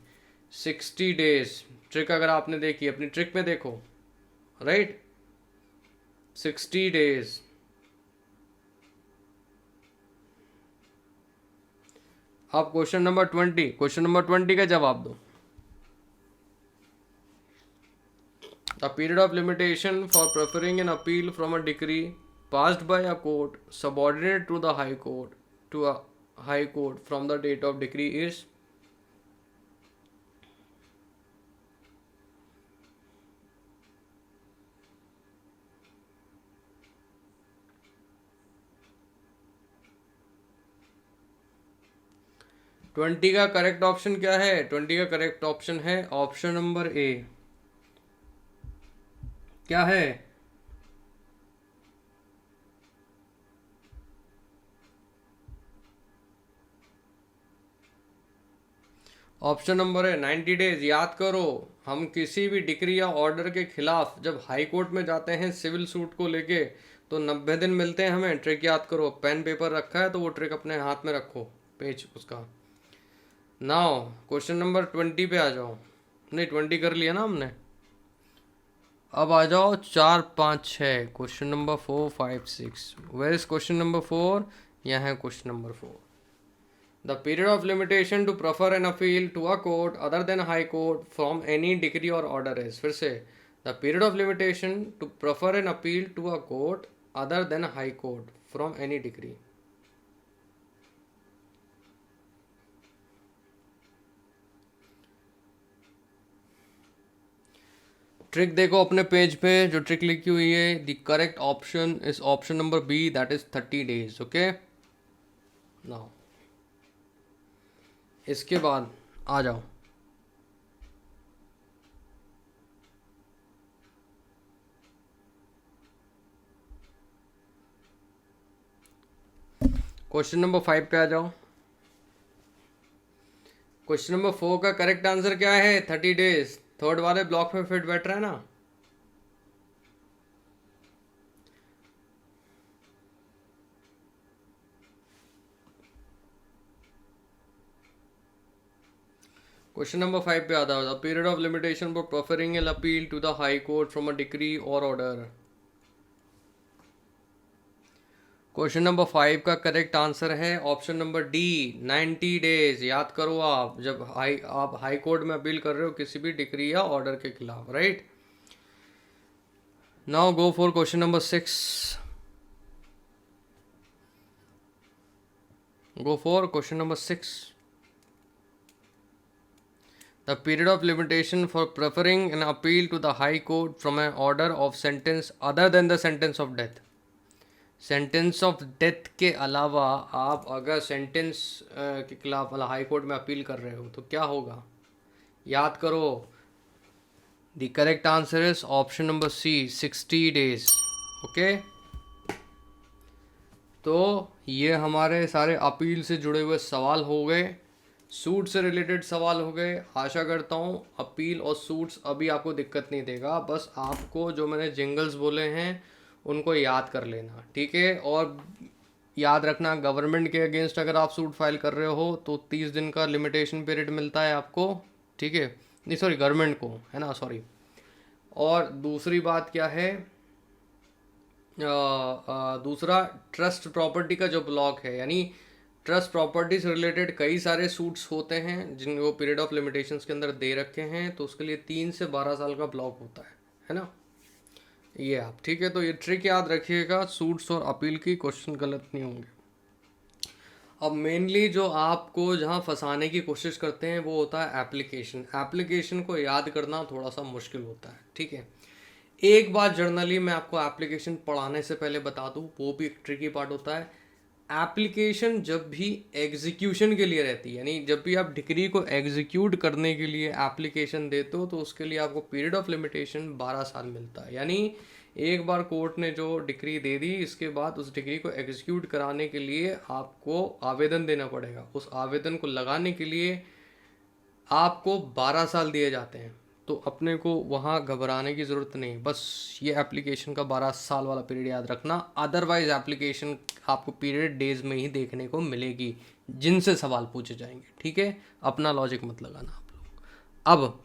60 डेज। ट्रिक अगर आपने देखी, अपनी ट्रिक में देखो, राइट, 60 डेज। अब क्वेश्चन नंबर 20, क्वेश्चन नंबर 20 का जवाब दो। The period of limitation for preferring an appeal from a decree passed by a court subordinate to the High Court to a High Court from the date of decree is twenty का correct option क्या है? 20 का correct option है option number A. क्या है? Option number है 90 days. याद करो, हम किसी भी डिक्री या ऑर्डर के खिलाफ जब हाई कोर्ट में जाते हैं सिविल सूट को लेके, तो 90 दिन मिलते हैं हमें। ट्रिक याद करो, पेन पेपर रखा है तो वो ट्रिक अपने हाथ में रखो, पेज उसका। नाउ क्वेश्चन नंबर 20 पे आ जाओ। नहीं 20 कर लिया ना हमने। अब आ जाओ 4, 5, 6। Question number 4, 5, 6। Where is question number 4? यहाँ है question number 4। The period of limitation to prefer an appeal to a court other than high court from any decree or order is, फिर से, the period of limitation to prefer an appeal to a court other than high court from any decree। Trick देखो अपने page पे जो trick लिखी हुई है। The correct option is option number B, that is 30 days. Okay, now इसके बाद आ जाओ क्वेश्चन नंबर 5 पे आ जाओ। क्वेश्चन नंबर 4 का करेक्ट आंसर क्या है? 30 डेज। थर्ड वाले ब्लॉक में फिट बैठ रहा है ना। क्वेश्चन नंबर 5 पे आता है period of limitation for preferring an appeal to the high court from a decree और ऑर्डर। क्वेश्चन नंबर 5 का करेक्ट आंसर है ऑप्शन नंबर डी, 90 डेज। याद करो, आप जब आप हाई कोर्ट में अपील कर रहे हो किसी भी डिक्री या ऑर्डर के खिलाफ, right. Now go for question number 6। Go for question number 6। The period of limitation for preferring an appeal to the high court from an order of sentence other than the sentence of death. Sentence of death के अलावा आप अगर sentence के खिलाफ मतलब high court में appeal कर रहे हो तो क्या होगा, याद करो। The correct answer is option number C, 60 days. Okay, तो ये हमारे सारे अपील से जुड़े हुए सवाल हो गए, सूट से रिलेटेड सवाल हो गए। आशा करता हूँ अपील और सूट्स अभी आपको दिक्कत नहीं देगा, बस आपको जो मैंने जिंगल्स बोले हैं उनको याद कर लेना, ठीक है। और याद रखना, गवर्नमेंट के अगेंस्ट अगर आप सूट फाइल कर रहे हो तो 30 दिन का लिमिटेशन पीरियड मिलता है आपको, ठीक है। नहीं सॉरी, गवर्नमेंट को है ना, सॉरी। और दूसरी बात क्या है, दूसरा ट्रस्ट प्रॉपर्टी का जो ब्लॉक है, यानी ट्रस्ट प्रॉपर्टी से रिलेटेड कई सारे सूट्स होते हैं जिनको पीरियड ऑफ लिमिटेशंस के अंदर दे रखे हैं, तो उसके लिए 3 से 12 साल का ब्लॉक होता है ना, ये आप, ठीक है। तो ये ट्रिक याद रखिएगा, सूट्स और अपील की क्वेश्चन गलत नहीं होंगे। अब मेनली जो आपको जहाँ फंसाने की कोशिश करते हैं वो होता है एप्लीकेशन। एप्लीकेशन को याद करना थोड़ा सा मुश्किल होता है, ठीक है। एक बात जर्नली मैं आपको एप्लीकेशन पढ़ाने से पहले बता दूं, वो भी एक ट्रिकी पार्ट होता है। एप्लीकेशन जब भी एग्जीक्यूशन के लिए रहती है, यानी जब भी आप डिग्री को एग्जीक्यूट करने के लिए एप्लीकेशन देते हो तो उसके लिए आपको पीरियड ऑफ लिमिटेशन 12 साल मिलता है। यानी एक बार कोर्ट ने जो डिग्री दे दी, इसके बाद उस डिग्री को एग्जीक्यूट कराने के लिए आपको आवेदन देना पड़ेगा। उस आवेदन को लगाने के लिए आपको 12 साल दिए जाते हैं, तो अपने को वहाँ घबराने की ज़रूरत नहीं। बस ये एप्लीकेशन का 12 साल वाला पीरियड याद रखना, अदरवाइज एप्लीकेशन आपको पीरियड डेज में ही देखने को मिलेगी जिनसे सवाल पूछे जाएंगे, ठीक है। अपना लॉजिक मत लगाना आप लोग। अब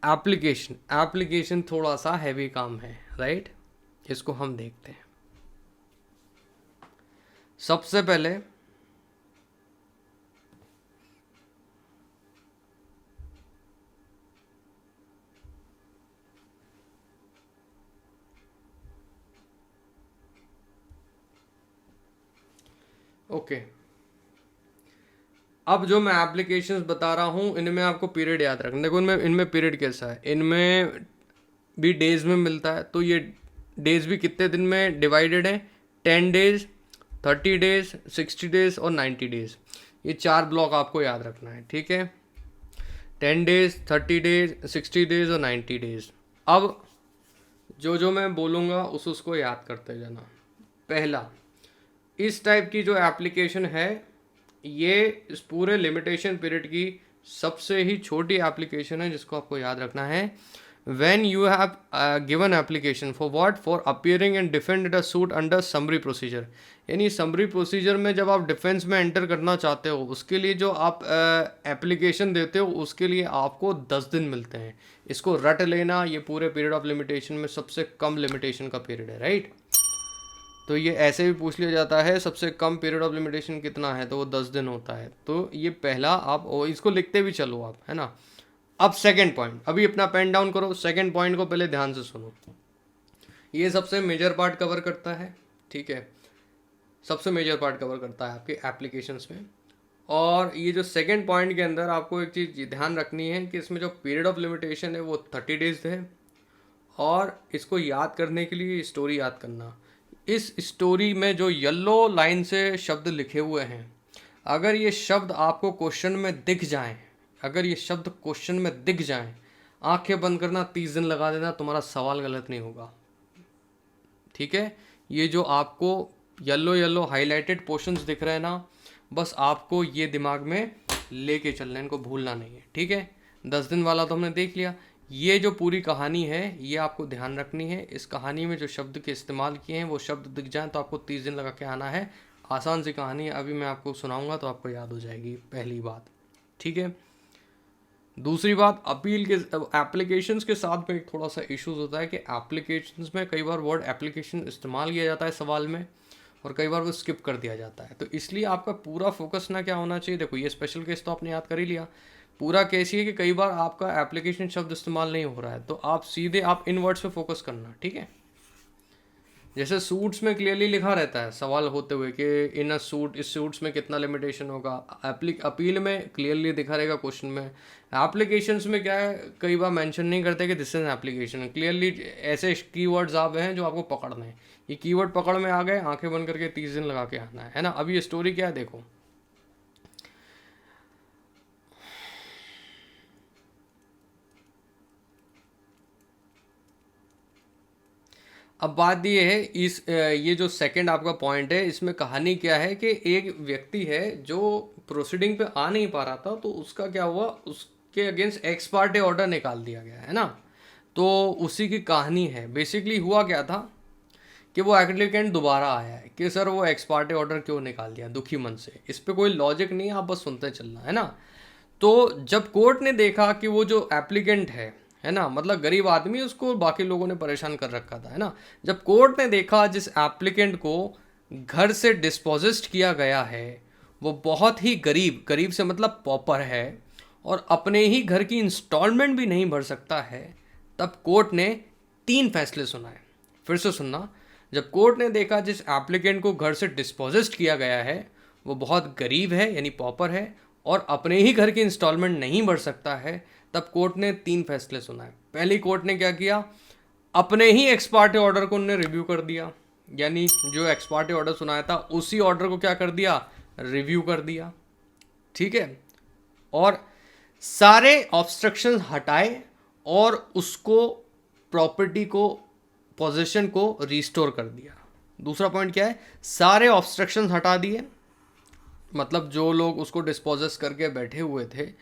एप्लीकेशन थोड़ा सा हैवी काम है, राइट। इसको हम देखते हैं। सबसे पहले ओके, अब जो मैं एप्लीकेशंस बता रहा हूँ इनमें आपको पीरियड याद रखना। देखो इनमें पीरियड कैसा है, इनमें भी डेज में मिलता है, तो ये डेज भी कितने दिन में डिवाइडेड है, 10 डेज, 30 डेज, 60 डेज और 90 डेज। ये 4 ब्लॉक आपको याद रखना है, ठीक है। 10 डेज, 30 डेज, 60 डेज और 90 डेज। अब जो मैं बोलूँगा उसको याद करते जाना। पहला, इस टाइप की जो एप्लीकेशन है ये इस पूरे लिमिटेशन पीरियड की सबसे ही छोटी एप्लीकेशन है जिसको आपको याद रखना है। When you have given application for what, for appearing and defend a suit under summary procedure, यानी समरी प्रोसीजर में जब आप डिफेंस में एंटर करना चाहते हो उसके लिए जो आप एप्लीकेशन देते हो उसके लिए आपको 10 दिन मिलते हैं। इसको रट लेना, ये पूरे पीरियड ऑफ लिमिटेशन में सबसे कम लिमिटेशन का पीरियड है, राइट। तो ये ऐसे भी पूछ लिया जाता है सबसे कम पीरियड ऑफ लिमिटेशन कितना है, तो वो 10 दिन होता है। तो ये पहला, आप इसको लिखते भी चलो आप, है ना। अब सेकंड पॉइंट, अभी अपना पेन डाउन करो, सेकंड पॉइंट को पहले ध्यान से सुनो। ये सबसे मेजर पार्ट कवर करता है, ठीक है, सबसे मेजर पार्ट कवर करता है आपके एप्लीकेशंस में। और ये जो सेकंड पॉइंट के अंदर आपको एक चीज़ ध्यान रखनी है कि इसमें जो पीरियड ऑफ लिमिटेशन है वो 30 डेज है। और इसको याद करने के लिए स्टोरी याद करना। इस स्टोरी में जो येलो लाइन से शब्द लिखे हुए हैं, अगर ये शब्द आपको क्वेश्चन में दिख जाएं, अगर ये शब्द क्वेश्चन में दिख जाएं, आंखें बंद करना, 30 दिन लगा देना, तुम्हारा सवाल गलत नहीं होगा, ठीक है। ये जो आपको येलो हाईलाइटेड पोर्शंस दिख रहे हैं ना, बस आपको ये दिमाग में लेके चलना है, इनको भूलना नहीं है, ठीक है। 10 दिन वाला तो हमने देख लिया। ये जो पूरी कहानी है ये आपको ध्यान रखनी है। इस कहानी में जो शब्द के इस्तेमाल किए हैं वो शब्द दिख जाएं तो आपको 30 दिन लगा के आना है। आसान सी कहानी है, अभी मैं आपको सुनाऊंगा तो आपको याद हो जाएगी, पहली बात, ठीक है। दूसरी बात, अपील के एप्लीकेशंस के साथ में एक थोड़ा सा इश्यूज होता है कि एप्लीकेशंस में कई बार वर्ड एप्लीकेशन इस्तेमाल किया जाता है सवाल में और कई बार वो स्किप कर दिया जाता है। तो इसलिए आपका पूरा फोकस ना क्या होना चाहिए, देखो ये स्पेशल केस तो आपने याद कर ही लिया, पूरा केस ये कि कई बार आपका एप्लीकेशन शब्द इस्तेमाल नहीं हो रहा है तो आप सीधे आप इन वर्ड्स पे फोकस करना, ठीक है। जैसे सूट्स में क्लियरली लिखा रहता है सवाल होते हुए कि इन अ सूट, इस सूट्स में कितना लिमिटेशन होगा। अपील में क्लियरली दिखा रहेगा क्वेश्चन में। एप्लीकेशंस में क्या है, कई बार मेंशन नहीं करते कि दिस इज एप्लीकेशन। क्लियरली ऐसे कीवर्ड्स आप हैं जो आपको पकड़ने हैं। ये कीवर्ड पकड़ में आ गए, आंखें बंद करके 30 दिन लगा के आना है ना। अब ये स्टोरी क्या है देखो। अब बात ये है, ये जो सेकंड आपका पॉइंट है, इसमें कहानी क्या है कि एक व्यक्ति है जो प्रोसीडिंग पे आ नहीं पा रहा था, तो उसका क्या हुआ, उसके अगेंस्ट एक्स पार्टे ऑर्डर निकाल दिया गया है ना। तो उसी की कहानी है। बेसिकली हुआ क्या था कि वो एप्लीकेंट दोबारा आया है कि सर वो एक्स पार्टे ऑर्डर क्यों निकाल दिया, दुखी मन से। इस पे कोई लॉजिक नहीं है, आप बस सुनते चलना है ना। तो जब कोर्ट ने देखा कि वो जो एप्लीकेंट है ना, मतलब गरीब आदमी, उसको बाकी लोगों ने परेशान कर रखा था, है ना। जब कोर्ट ने देखा जिस एप्लीकेंट को घर से डिस्पोजिस्ट किया गया है वो बहुत ही गरीब, गरीब से मतलब पॉपर है, और अपने ही घर की इंस्टॉलमेंट भी नहीं भर सकता है, तब कोर्ट ने 3 फैसले सुनाए। फिर से सुनना। जब कोर्ट ने देखा जिस एप्लीकेंट को घर से डिस्पोजिस्ट किया गया है वो बहुत गरीब है यानी पॉपर है, और अपने ही घर की इंस्टॉलमेंट नहीं भर सकता है, तब कोर्ट ने 3 फैसले सुनाए। पहली कोर्ट ने क्या किया, अपने ही एक्स पार्टे ऑर्डर को उन्होंने रिव्यू कर दिया, यानी जो एक्स पार्टे ऑर्डर सुनाया था उसी ऑर्डर को क्या कर दिया, रिव्यू कर दिया। ठीक है। और सारे ऑब्स्ट्रक्शन हटाए और उसको, प्रॉपर्टी को, पोजीशन को रिस्टोर कर दिया। दूसरा पॉइंट क्या है, सारे ऑब्स्ट्रक्शन हटा दिए, मतलब जो लोग उसको डिस्पोजेस करके बैठे हुए थे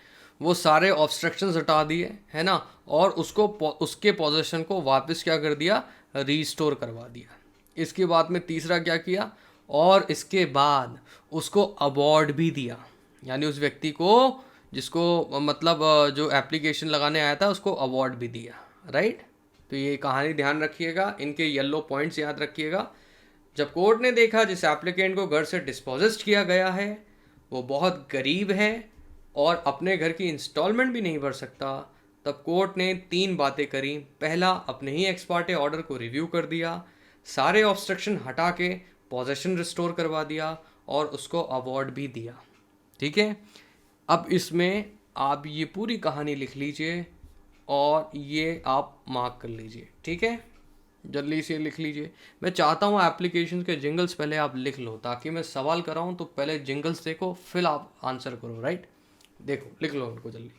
वो सारे ऑब्स्ट्रक्शंस हटा दिए, है ना, और उसको, उसके पोजीशन को वापस क्या कर दिया, रीस्टोर करवा दिया। इसके बाद में तीसरा क्या किया, और इसके बाद उसको अवार्ड भी दिया, यानी उस व्यक्ति को जिसको मतलब जो एप्लीकेशन लगाने आया था उसको अवार्ड भी दिया। राइट। तो ये कहानी ध्यान रखिएगा, इनके येलो पॉइंट्स याद रखिएगा। जब कोर्ट ने देखा जिस एप्लीकेंट को घर से डिस्पोजिस्ट किया गया है वो बहुत गरीब है और अपने घर की इंस्टॉलमेंट भी नहीं भर सकता, तब कोर्ट ने 3 बातें करी। पहला, अपने ही एक्स पार्टे ऑर्डर को रिव्यू कर दिया, सारे ऑब्स्ट्रक्शन हटा के पोजेशन रिस्टोर करवा दिया, और उसको अवार्ड भी दिया। ठीक है। अब इसमें आप ये पूरी कहानी लिख लीजिए और ये आप मार्क कर लीजिए। ठीक है, जल्दी से लिख लीजिए। मैं चाहता हूँ एप्लीकेशन के जिंगल्स पहले आप लिख लो, ताकि मैं सवाल कराऊँ तो पहले जिंगल्स देखो फिर आप आंसर करो। राइट। देखो लिख लो उनको जल्दी।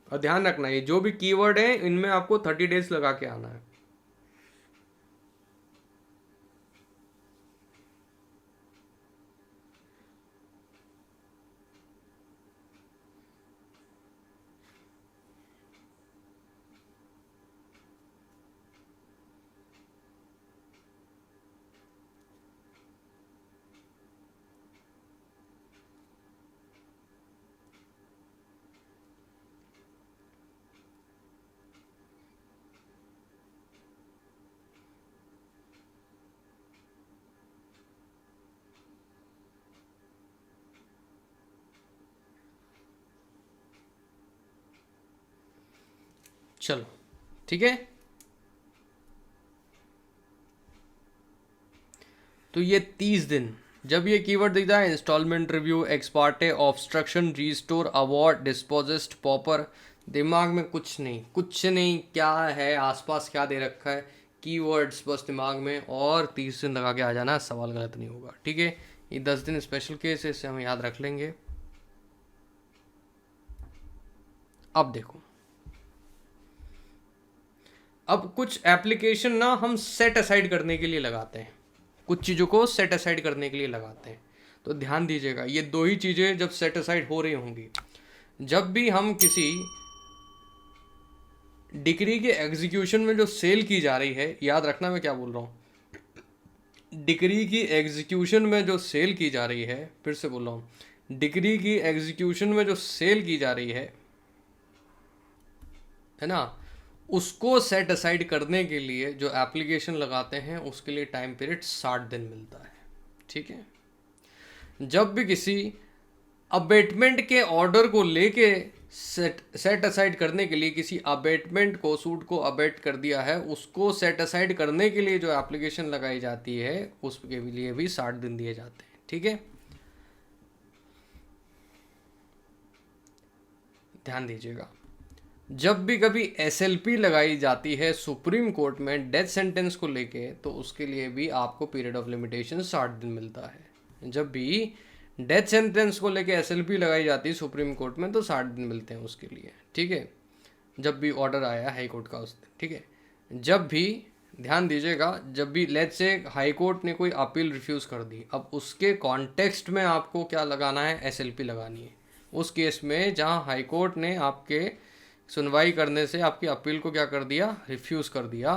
और ध्यान रखना ये जो भी कीवर्ड है इनमें आपको 30 डेज लगा के आना है। चलो ठीक है। तो ये 30 दिन, जब ये कीवर्ड दिख जाए, installment review, ex parte, obstruction, restore, award, dispossessed, pauper, दिमाग में कुछ नहीं, कुछ नहीं, क्या है आसपास क्या दे रखा है, कीवर्ड्स बस दिमाग में, और 30 दिन लगा के आ जाना, सवाल गलत नहीं होगा। ठीक है। ये 10 दिन स्पेशल केस है, इससे हम याद रख लेंगे। अब देखो, अब कुछ एप्लीकेशन ना हम सेट असाइड करने के लिए लगाते हैं, कुछ चीज़ों को सेट असाइड करने के लिए लगाते हैं। तो ध्यान दीजिएगा, ये 2 ही चीज़ें जब सेट असाइड हो रही होंगी, जब भी हम किसी डिक्री के एग्जीक्यूशन में जो सेल की जा रही है, याद रखना मैं क्या बोल रहा हूँ, डिक्री की एग्जीक्यूशन में जो सेल की जा रही है, फिर से बोल रहा हूँ, डिक्री की एग्जीक्यूशन में जो सेल की जा रही है ना, उसको सेट असाइड करने के लिए जो एप्लीकेशन लगाते हैं उसके लिए टाइम पीरियड 60 दिन मिलता है। ठीक है। जब भी किसी अबेटमेंट के ऑर्डर को लेके सेट असाइड करने के लिए, किसी अबेटमेंट को, सूट को अबेट कर दिया है, उसको सेट असाइड करने के लिए जो एप्लीकेशन लगाई जाती है उसके लिए भी 60 दिन दिए जाते हैं। ठीक है, ध्यान दीजिएगा। जब भी कभी एसएलपी लगाई जाती है सुप्रीम कोर्ट में डेथ सेंटेंस को लेके, तो उसके लिए भी आपको पीरियड ऑफ लिमिटेशन 60 दिन मिलता है। जब भी डेथ सेंटेंस को लेके एसएलपी लगाई जाती है सुप्रीम कोर्ट में, तो 60 दिन मिलते हैं उसके लिए। ठीक है, जब भी ऑर्डर आया हाई कोर्ट का उस दिन। ठीक है, जब भी, ध्यान दीजिएगा, जब भी लेट्स से हाई कोर्ट ने कोई अपील रिफ्यूज़ कर दी, अब उसके कॉन्टेक्स्ट में आपको क्या लगाना है, एसएलपी लगानी है। उस केस में जहां हाई कोर्ट ने आपके सुनवाई करने से आपकी अपील को क्या कर दिया, रिफ्यूज़ कर दिया,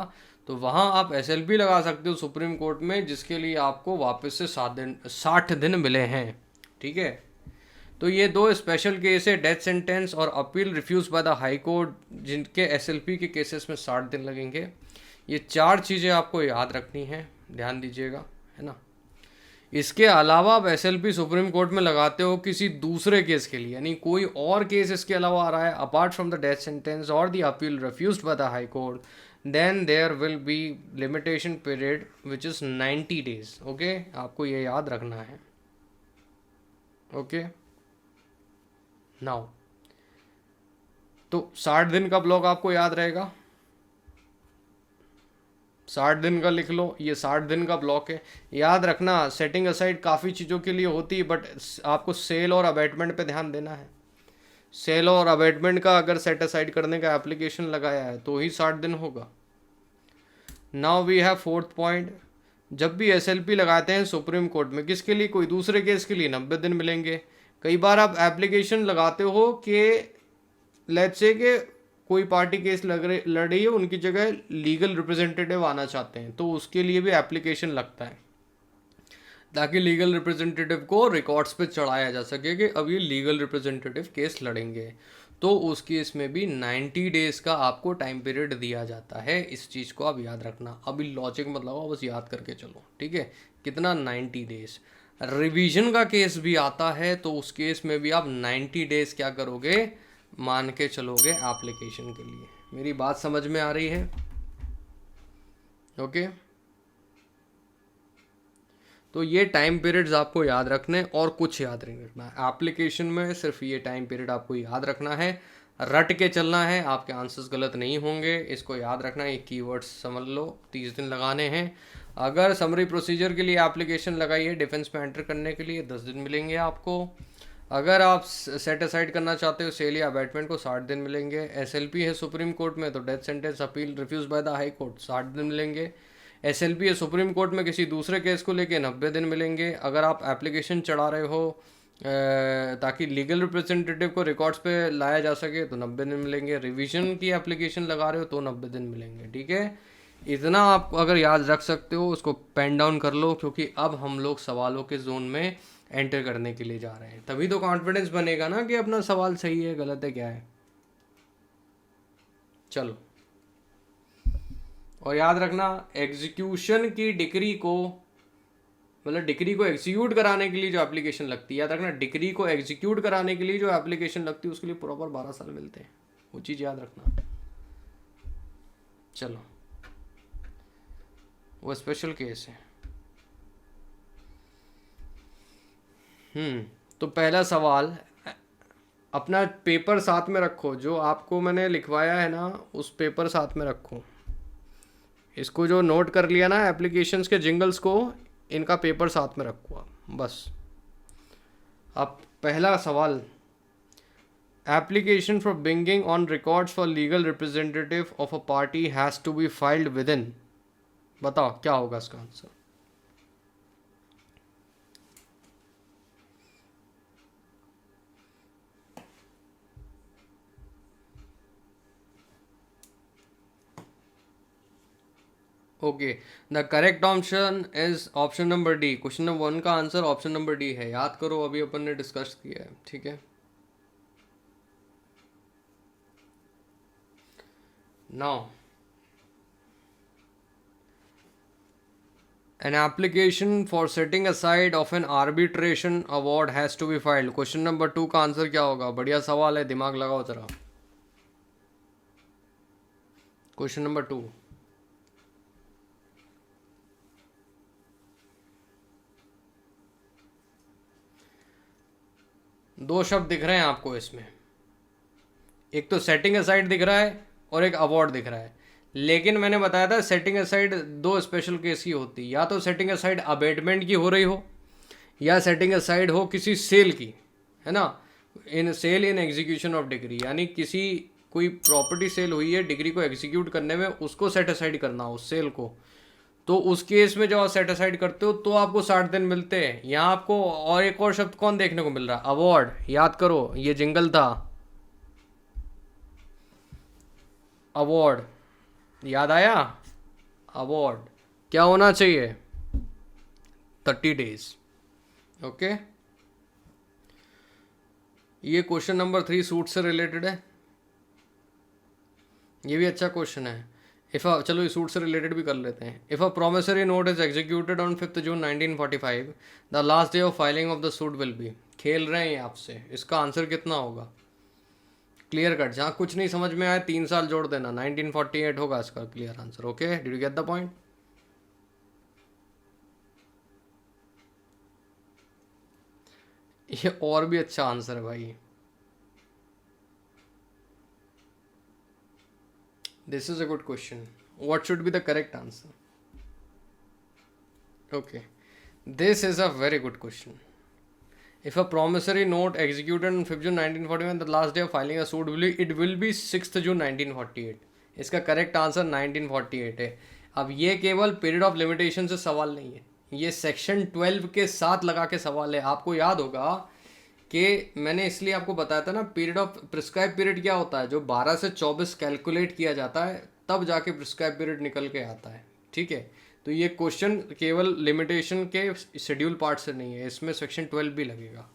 तो वहाँ आप एसएलपी लगा सकते हो सुप्रीम कोर्ट में, जिसके लिए आपको वापस से 60 दिन मिले हैं। ठीक है, तो ये दो स्पेशल केस है, डेथ सेंटेंस और appeal refuse by the high court, जिनके एसएलपी के केसेस में 60 दिन लगेंगे। ये 4 चीज़ें आपको याद रखनी है, ध्यान दीजिएगा, है ना। इसके अलावा आप एसएलपी सुप्रीम कोर्ट में लगाते हो किसी दूसरे केस के लिए, यानी कोई और केस इसके अलावा आ रहा है apart from the death sentence और the appeal refused by the high court, then there will be limitation period which is 90 days. Okay, आपको ये याद रखना है। ओके, नाउ तो 60 दिन का ब्लॉक आपको याद रहेगा, 60 दिन का लिख लो, ये 60 दिन का ब्लॉक है। याद रखना सेटिंग असाइड काफ़ी चीज़ों के लिए होती है, बट आपको सेल और अबेटमेंट पे ध्यान देना है। सेल और अबेटमेंट का अगर सेट असाइड करने का एप्लीकेशन लगाया है तो ही 60 दिन होगा। Now we have fourth point, जब भी एसएलपी लगाते हैं सुप्रीम कोर्ट में, किसके लिए, कोई दूसरे केस के लिए, 90 दिन मिलेंगे। कई बार आप एप्लीकेशन लगाते हो कि लेट्स से कि कोई पार्टी केस लड़ रही है, उनकी जगह लीगल रिप्रेजेंटेटिव आना चाहते हैं, तो उसके लिए भी एप्लीकेशन लगता है, ताकि लीगल रिप्रेजेंटेटिव को रिकॉर्ड्स पे चढ़ाया जा सके कि अब ये लीगल रिप्रेजेंटेटिव केस लड़ेंगे। तो उस केस में भी 90 डेज़ का आपको टाइम पीरियड दिया जाता है। इस चीज़ को आप याद रखना, अभी लॉजिक मत लगाओ, बस याद करके चलो। ठीक है, कितना, 90 डेज़। रिवीजन का केस भी आता है, तो उस केस में भी आप 90 डेज़ क्या करोगे, मान के चलोगे एप्लीकेशन के लिए। मेरी बात समझ में आ रही है? ओके, तो ये टाइम पीरियड्स आपको याद रखने, और कुछ याद नहीं रखना है एप्लीकेशन में, सिर्फ ये टाइम पीरियड आपको याद रखना है, रट के चलना है, आपके आंसर्स गलत नहीं होंगे, इसको याद रखना है। ये कीवर्ड्स समझ लो, 30 दिन लगाने हैं। अगर समरी प्रोसीजर के लिए एप्लीकेशन लगाई है डिफेंस में एंटर करने के लिए, 10 दिन मिलेंगे आपको। अगर आप सेट असाइड करना चाहते हो सेल या अबैटमेंट को, 60 दिन मिलेंगे। एसएलपी है सुप्रीम कोर्ट में, तो death sentence appeal refuse by the high court, 60 दिन मिलेंगे। एसएलपी है सुप्रीम कोर्ट में किसी दूसरे केस को लेके, 90 दिन मिलेंगे। अगर आप एप्लीकेशन चढ़ा रहे हो ताकि लीगल रिप्रेजेंटेटिव को रिकॉर्ड्स पे लाया जा सके, तो 90 दिन मिलेंगे। रिवीजन की एप्लीकेशन लगा रहे हो तो 90 दिन मिलेंगे। ठीक है, इतना आप अगर याद रख सकते हो उसको पेन डाउन कर लो, क्योंकि अब हम लोग सवालों के जोन में एंटर करने के लिए जा रहे हैं। तभी तो कॉन्फिडेंस बनेगा ना कि अपना सवाल सही है गलत है क्या है। चलो, और याद रखना एग्जीक्यूशन की डिक्री को, मतलब डिक्री को एग्जीक्यूट कराने के लिए जो एप्लीकेशन लगती है, याद रखना डिक्री को एग्जीक्यूट कराने के लिए जो एप्लीकेशन लगती है उसके लिए प्रॉपर 12 साल मिलते हैं, वो चीज़ याद रखना। चलो, वो स्पेशल केस है। तो पहला सवाल, अपना पेपर साथ में रखो, जो आपको मैंने लिखवाया है ना उस पेपर साथ में रखो। इसको जो नोट कर लिया ना एप्लीकेशंस के जिंगल्स को, इनका पेपर साथ में रखो आप बस। अब पहला सवाल, application for bringing on records for legal representative of a party has to be filed within, बताओ क्या होगा इसका answer. Okay, the correct option is option number D. Question number 1 का आंसर ऑप्शन नंबर डी है, याद करो, अभी अपन ने डिस्कस किया है। ठीक है, now An application for setting aside of an arbitration award has to be filed. Question number 2 का आंसर क्या होगा? बढ़िया सवाल है, दिमाग लगाओ जरा. Question number 2. दो शब्द दिख रहे हैं आपको इसमें, एक तो सेटिंग असाइड दिख रहा है और एक अवार्ड दिख रहा है. लेकिन मैंने बताया था सेटिंग असाइड दो स्पेशल केस की होती है, या तो सेटिंग असाइड अबेटमेंट की हो रही हो, या सेटिंग असाइड हो किसी सेल की, है ना. In sale in execution of decree, यानी किसी कोई प्रॉपर्टी सेल हुई है, डिग्री को एग्जीक्यूट करने में उसको सेट असाइड करना हो, उस सेल को. तो उस केस में जब आप सेट असाइड करते हो तो आपको 60 दिन मिलते हैं. यहाँ आपको और एक और शब्द कौन देखने को मिल रहा है? अवार्ड. याद करो, ये जिंगल था, अवार्ड. याद आया? अवार्ड क्या होना चाहिए? 30 डेज. ओके. ये क्वेश्चन नंबर 3 सूट से रिलेटेड है. ये भी अच्छा क्वेश्चन है. चलो ये सूट से रिलेटेड भी कर लेते हैं. If a promissory note is executed on 5 June 1945, the last day of filing of the suit will be. खेल रहे हैं आपसे, इसका आंसर कितना होगा? Clear cut. जहाँ कुछ नहीं समझ में आए 3 साल जोड़ देना, 1948 होगा इसका clear answer. Okay, did you get the point? ये और भी अच्छा आंसर है भाई. This is a good question. What should be the correct answer? Okay, this is a very good question. If a promissory note executed on 5th June 1941, the last day of filing a suit it will be 6th June 1948. इसका correct answer 1948 है. अब ये केवल period of limitation से सवाल नहीं है, ये सेक्शन 12 के साथ लगा के सवाल है. आपको याद होगा कि मैंने इसलिए आपको बताया था ना, पीरियड ऑफ प्रिस्क्राइब पीरियड क्या होता है, जो 12 से 24 कैलकुलेट किया जाता है तब जाके प्रिस्क्राइब पीरियड निकल के आता है. ठीक है, तो ये क्वेश्चन केवल लिमिटेशन के शेड्यूल पार्ट से नहीं है, इसमें सेक्शन 12 भी लगेगा.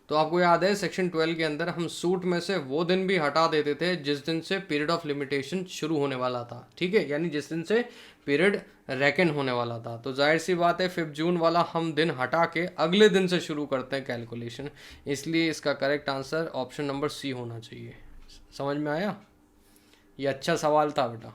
तो आपको याद है सेक्शन 12 के अंदर हम सूट में से वो दिन भी हटा देते थे जिस दिन से पीरियड ऑफ लिमिटेशन शुरू होने वाला था. ठीक है, यानी जिस दिन से पीरियड रेकन होने वाला था. तो जाहिर सी बात है 5 जून वाला हम दिन हटा के अगले दिन से शुरू करते हैं कैलकुलेशन. इसलिए इसका correct answer option number C होना चाहिए. समझ में आया? ये अच्छा सवाल था बेटा.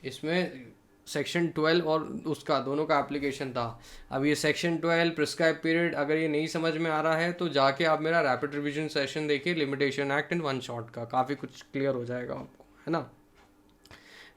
इसमें सेक्शन 12 और उसका दोनों का एप्लीकेशन था. अब ये सेक्शन 12 प्रिस्क्राइब पीरियड अगर ये नहीं समझ में आ रहा है तो जाके आप मेरा रैपिड रिवीजन सेशन देखिए, लिमिटेशन एक्ट इन 1 शॉट का, काफ़ी कुछ क्लियर हो जाएगा आपको, है ना.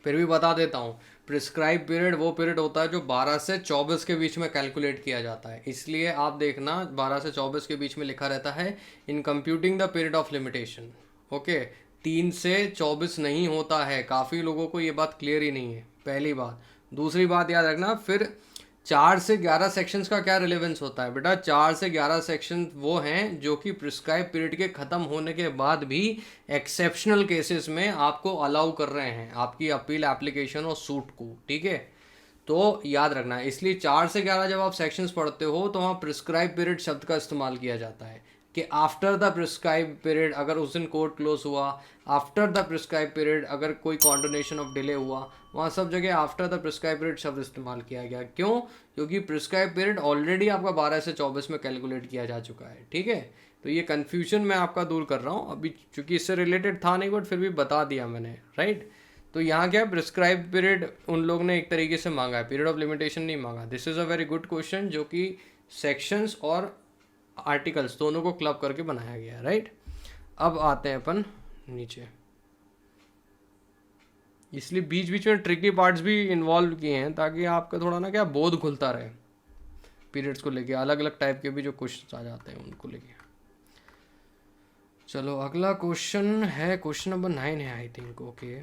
फिर भी बता देता हूँ, प्रिस्क्राइब पीरियड वो पीरियड होता है जो 12 से 24 के बीच में कैलकुलेट किया जाता है. इसलिए आप देखना 12 से 24 के बीच में लिखा रहता है in computing the period of limitation. Okay, 3 से 24 नहीं होता है. काफ़ी लोगों को ये बात क्लियर ही नहीं है, पहली बात. दूसरी बात याद रखना, फिर 4 से 11 सेक्शंस का क्या रिलेवेंस होता है बेटा? 4 से 11 सेक्शन वो हैं जो कि प्रिस्क्राइब पीरियड के ख़त्म होने के बाद भी एक्सेप्शनल केसेस में आपको अलाउ कर रहे हैं आपकी अपील एप्लीकेशन और सूट को. ठीक है, तो याद रखना है. इसलिए 4 से 11 जब आप सेक्शंस पढ़ते हो तो वहाँ प्रिस्क्राइब पीरियड शब्द का इस्तेमाल किया जाता है कि आफ्टर द प्रिस्क्राइब पीरियड, अगर उस दिन कोर्ट क्लोज हुआ, आफ्टर द प्रिस्क्राइब पीरियड अगर कोई कॉन्डोनेशन ऑफ डिले हुआ, वहाँ सब जगह आफ्टर द प्रिस्क्राइब पीरियड शब्द इस्तेमाल किया गया. क्यों? क्योंकि प्रिस्क्राइब पीरियड ऑलरेडी आपका 12 से 24 में कैलकुलेट किया जा चुका है. ठीक है, तो ये कन्फ्यूजन मैं आपका दूर कर रहा हूँ अभी, चूँकि इससे रिलेटेड था नहीं बट फिर भी बता दिया मैंने. राइट, तो यहाँ क्या प्रिस्क्राइब पीरियड उन लोग ने एक तरीके से मांगा है, पीरियड ऑफ लिमिटेशन नहीं मांगा. This is a very good question जो कि सेक्शंस और आर्टिकल्स दोनों को क्लब करके बनाया गया है. राइट, अब आते हैं अपन नीचे. इसलिए बीच बीच में ट्रिकी पार्ट्स भी इन्वॉल्व किए हैं ताकि आपका थोड़ा ना क्या बोध खुलता रहे पीरियड्स को लेके. अलग अलग टाइप के भी जो क्वेश्चन आ जाते हैं उनको लेके. चलो अगला क्वेश्चन है, क्वेश्चन नंबर 9 है आई थिंक. ओके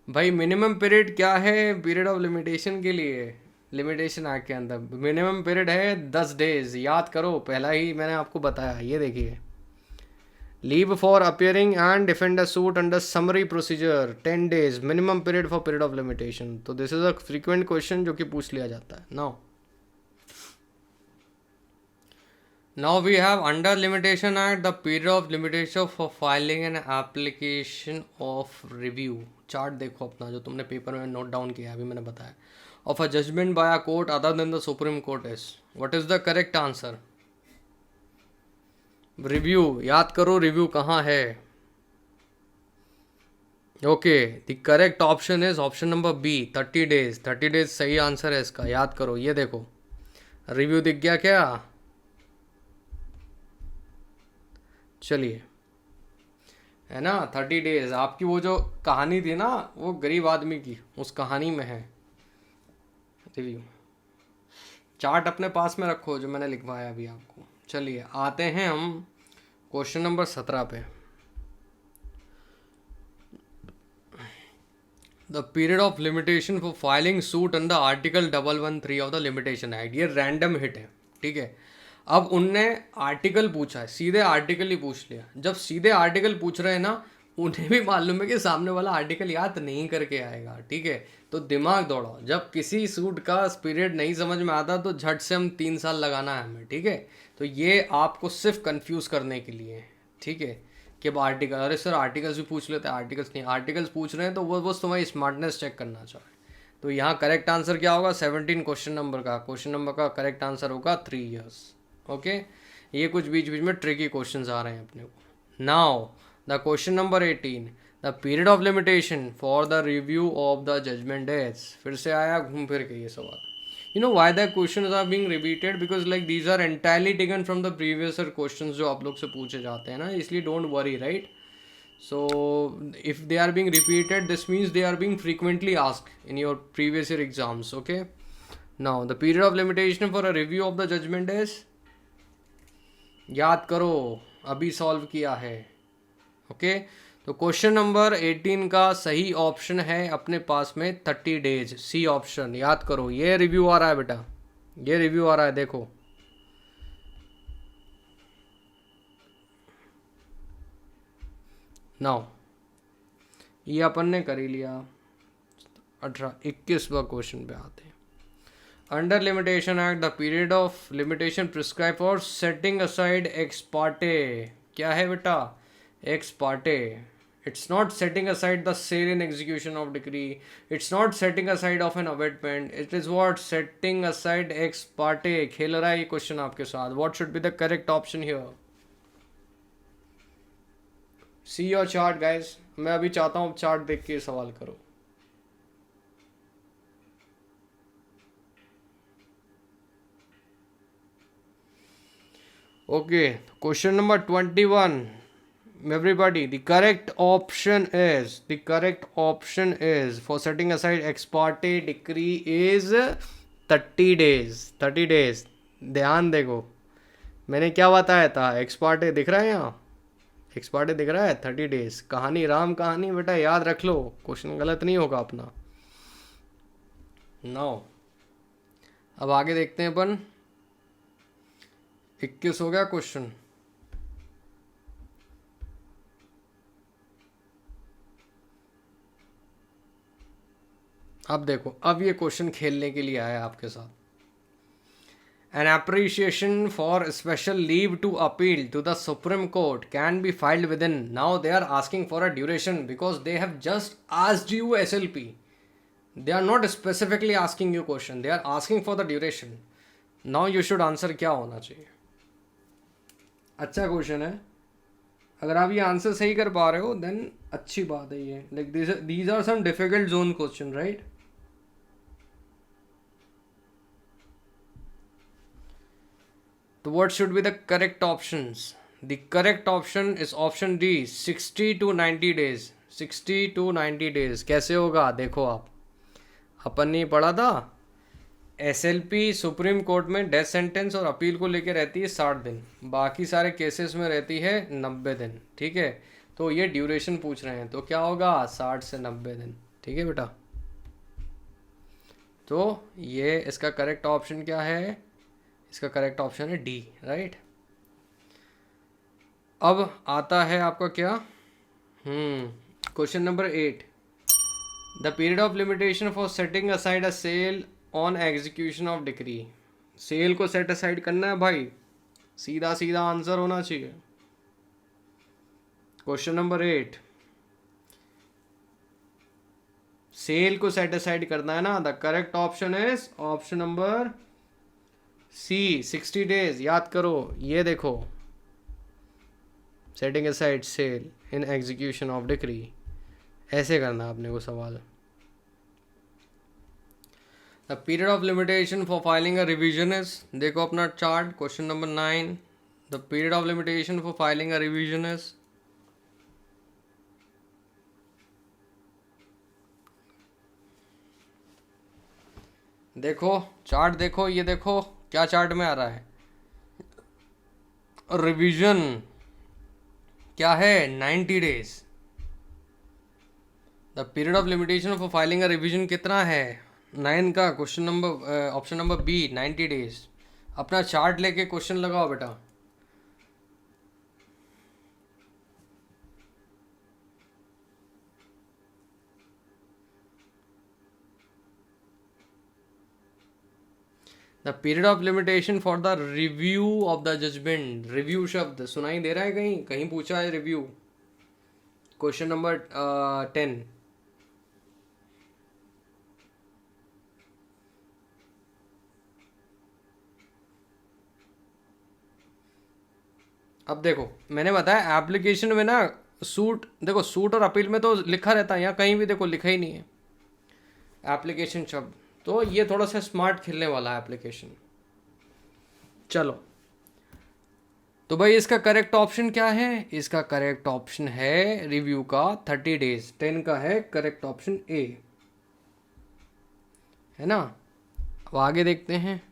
भाई, मिनिमम पीरियड क्या है पीरियड ऑफ लिमिटेशन के लिए? लिमिटेशन एक्ट के अंदर मिनिमम पीरियड है 10 डेज. याद करो, पहला ही मैंने आपको बताया. ये देखिए, leave for appearing and defend a suit under summary procedure 10 days minimum period for period of limitation. तो this is a frequent question जो कि पूछ लिया जाता है. Now we have under limitation act the period of limitation for filing an application of review. Chart देखो अपना जो तुमने पेपर में नोट डाउन किया है, अभी मैंने बताया. of a judgment by a court other than the Supreme Court is. What is the correct answer? Review, याद करो review कहाँ है. Okay, the correct option is option number B, 30 days. 30 days सही आंसर है इसका, याद करो. ये देखो रिव्यू दिख गया क्या? चलिए, है ना 30 डेज. आपकी वो जो कहानी थी ना, वो गरीब आदमी की, उस कहानी में है रिव्यू. चार्ट अपने पास में रखो जो मैंने लिखवाया अभी आपको. चलिए आते हैं हम क्वेश्चन नंबर 17 पे. The period of limitation for filing suit under article 113 of the limitation act. ये रैंडम हिट है, ठीक है. अब उनने आर्टिकल पूछा है, सीधे आर्टिकल ही पूछ लिया. जब सीधे आर्टिकल पूछ रहे हैं ना, उन्हें भी मालूम है कि सामने वाला आर्टिकल याद नहीं करके आएगा, ठीक है. तो दिमाग दौड़ाओ. जब किसी सूट का पीरियड नहीं समझ में आता तो झट से हम 3 साल लगाना है हमें, ठीक है. तो ये आपको सिर्फ कंफ्यूज करने के लिए, ठीक है, कि अब आर्टिकल, अरे सर आर्टिकल्स भी पूछ लेते हैं. आर्टिकल्स नहीं, आर्टिकल्स पूछ रहे हैं तो वो तुम्हारी स्मार्टनेस चेक करना चाहे. तो यहाँ करेक्ट आंसर क्या होगा? 17 क्वेश्चन नंबर का करेक्ट आंसर होगा 3 years. ओके, ये कुछ बीच बीच में ट्रिकी क्वेश्चंस आ रहे हैं अपने को. Now the question number 18, the period of limitation for the review of the judgment days. फिर से आया घूम फिर के ये सवाल. You know why the question are being repeated? Because like these are entirely taken from the previous question जो आप लोग से पूछे जाते हैं ना, इसलिए don't worry, right. So if they are being repeated, this means they are being frequently asked in your previous year exams. Okay, now the period of limitation for a review of the judgment is, याद करो, अभी solve किया है. Okay, तो question number 18 का सही option है अपने पास में 30 डेज. सी ऑप्शन, याद करो. ये रिव्यू आ रहा है बेटा, ये रिव्यू आ रहा है, देखो. नाउ ये अपन ने कर ही लिया. 21वां क्वेश्चन पे आते हैं. Under limitation act the period of limitation prescribe for setting aside ex parte. क्या है बेटा? Ex parte. It's not setting aside the sale in execution of decree. It's not setting aside of an abatement. It is what? Setting aside ex parte. खेल रहा है ये question आपके साथ. What should be the correct option here? See your chart guys. मैं अभी चाहता हूँ चार्ट देख के सवाल करो. Okay, question number 21. Everybody, the correct option is for setting aside ex Partey decree is 30 days. 30 days. ध्यान देखो, मैंने क्या बताया था? एक्स पार्टे दिख रहा है यहाँ, एक्स पार्टे दिख रहा है. 30 डेज. कहानी राम कहानी बेटा, याद रख लो, क्वेश्चन गलत नहीं होगा अपना. नाउ अब आगे देखते हैं अपन. 21 हो गया क्वेश्चन. अब देखो, अब ये क्वेश्चन खेलने के लिए आया आपके साथ. An appreciation for special leave to appeal to the Supreme Court can be filed within. Now they are asking for a duration because they have just asked you SLP. They are not specifically asking you question. They are asking for the duration. Now you should answer क्या होना चाहिए. अच्छा question है. अगर आप ये answer सही कर पा रहे हो देन अच्छी बात है. ये like these are some difficult zone question, right? So what should be the correct options? The correct option is option D, 60 to 90 days. 60 to 90 days. कैसे होगा? देखो आप, अपन ने पढ़ा था SLP सुप्रीम कोर्ट में डेथ सेंटेंस और अपील को लेकर रहती है 60 दिन, बाकी सारे केसेस में रहती है 90 दिन. ठीक है, तो ये ड्यूरेशन पूछ रहे हैं, तो क्या होगा? 60 से 90 दिन. ठीक है बेटा, तो ये इसका करेक्ट ऑप्शन क्या है? इसका करेक्ट ऑप्शन है डी, राइट. अब आता है आपका क्या, question number 8. The period of limitation for setting aside a sale on execution of decree. Sale को सेट असाइड करना है भाई, सीधा सीधा आंसर होना चाहिए. Question number 8. सेल को सेट असाइड करना है ना, the correct option is option number C, 60 days. याद करो, ये देखो, setting aside sale in execution of decree, ऐसे करना आपने को सवाल। The period of limitation for filing a revision is, देखो अपना chart, question number 9, the period of limitation for filing a revision is, देखो चार्ट, देखो ये देखो क्या चार्ट में आ रहा है, रिवीजन क्या है, 90 days. The period of limitation for filing a revision कितना है, 9 का, question number option number B 90 days. अपना चार्ट लेके क्वेश्चन लगाओ बेटा। The period of limitation for the review of the judgment, review शब्द सुनाई दे रहा है कहीं, कहीं पूछा है रिव्यू, क्वेश्चन नंबर 10। अब देखो मैंने बताया एप्लीकेशन में ना, सूट, देखो सूट और अपील में तो लिखा रहता है, यहाँ कहीं भी देखो लिखा ही नहीं है एप्लीकेशन शब्द, तो ये थोड़ा सा स्मार्ट खेलने वाला है एप्लीकेशन। चलो तो भाई इसका करेक्ट ऑप्शन क्या है, इसका करेक्ट ऑप्शन है रिव्यू का 30 डेज, 10 का है करेक्ट ऑप्शन ए, है ना। अब आगे देखते हैं।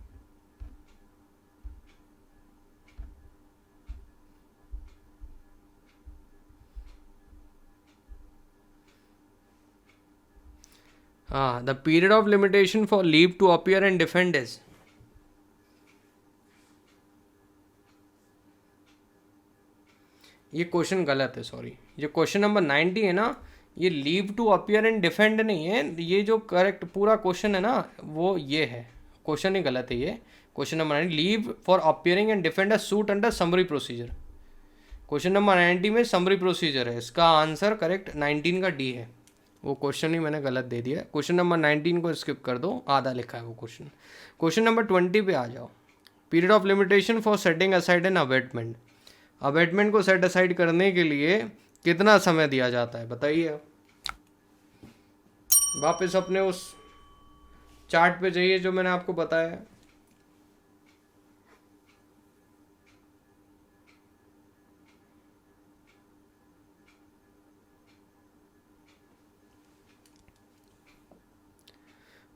हाँ, the period of limitation for leave to appear and defend is, ये क्वेश्चन गलत है, सॉरी, ये क्वेश्चन नंबर 90 है ना, ये leave to appear and defend नहीं है, ये जो करेक्ट पूरा क्वेश्चन है ना वो ये है, क्वेश्चन ही गलत है ये, question number 90, leave for appearing and defend a suit under summary procedure, question number 90 में समरी प्रोसीजर है, इसका आंसर करेक्ट 19 का डी है, वो क्वेश्चन ही मैंने गलत दे दिया, क्वेश्चन नंबर 19 को स्किप कर दो, आधा लिखा है वो क्वेश्चन। क्वेश्चन नंबर 20 पे आ जाओ, period of limitation for setting aside an abatement, abatement को सेट असाइड करने के लिए कितना समय दिया जाता है बताइए। वापस अपने उस चार्ट पे जाइए जो मैंने आपको बताया।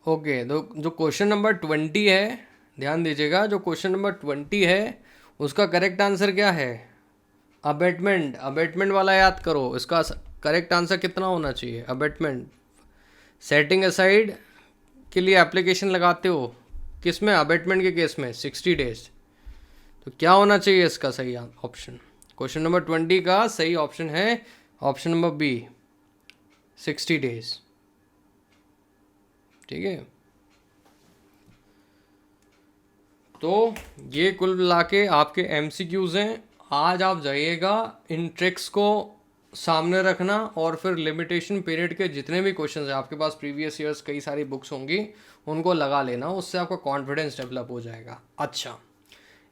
ओके, तो जो क्वेश्चन नंबर 20 है, ध्यान दीजिएगा, जो क्वेश्चन नंबर 20 है उसका करेक्ट आंसर क्या है, अबेटमेंट, अबेटमेंट वाला याद करो, इसका करेक्ट आंसर कितना होना चाहिए, अबेटमेंट, सेटिंग असाइड के लिए एप्लीकेशन लगाते हो किस में, अबेटमेंट के केस में 60 डेज, तो क्या होना चाहिए इसका सही ऑप्शन, क्वेश्चन नंबर 20 का सही ऑप्शन है ऑप्शन नंबर बी, 60 डेज, ठीक है। तो ये कुल मिला के आपके MCQs हैं, आज आप जाइएगा इन ट्रिक्स को सामने रखना और फिर लिमिटेशन पीरियड के जितने भी क्वेश्चंस हैं आपके पास, प्रीवियस ईयर्स कई सारी बुक्स होंगी, उनको लगा लेना, उससे आपका कॉन्फिडेंस डेवलप हो जाएगा। अच्छा,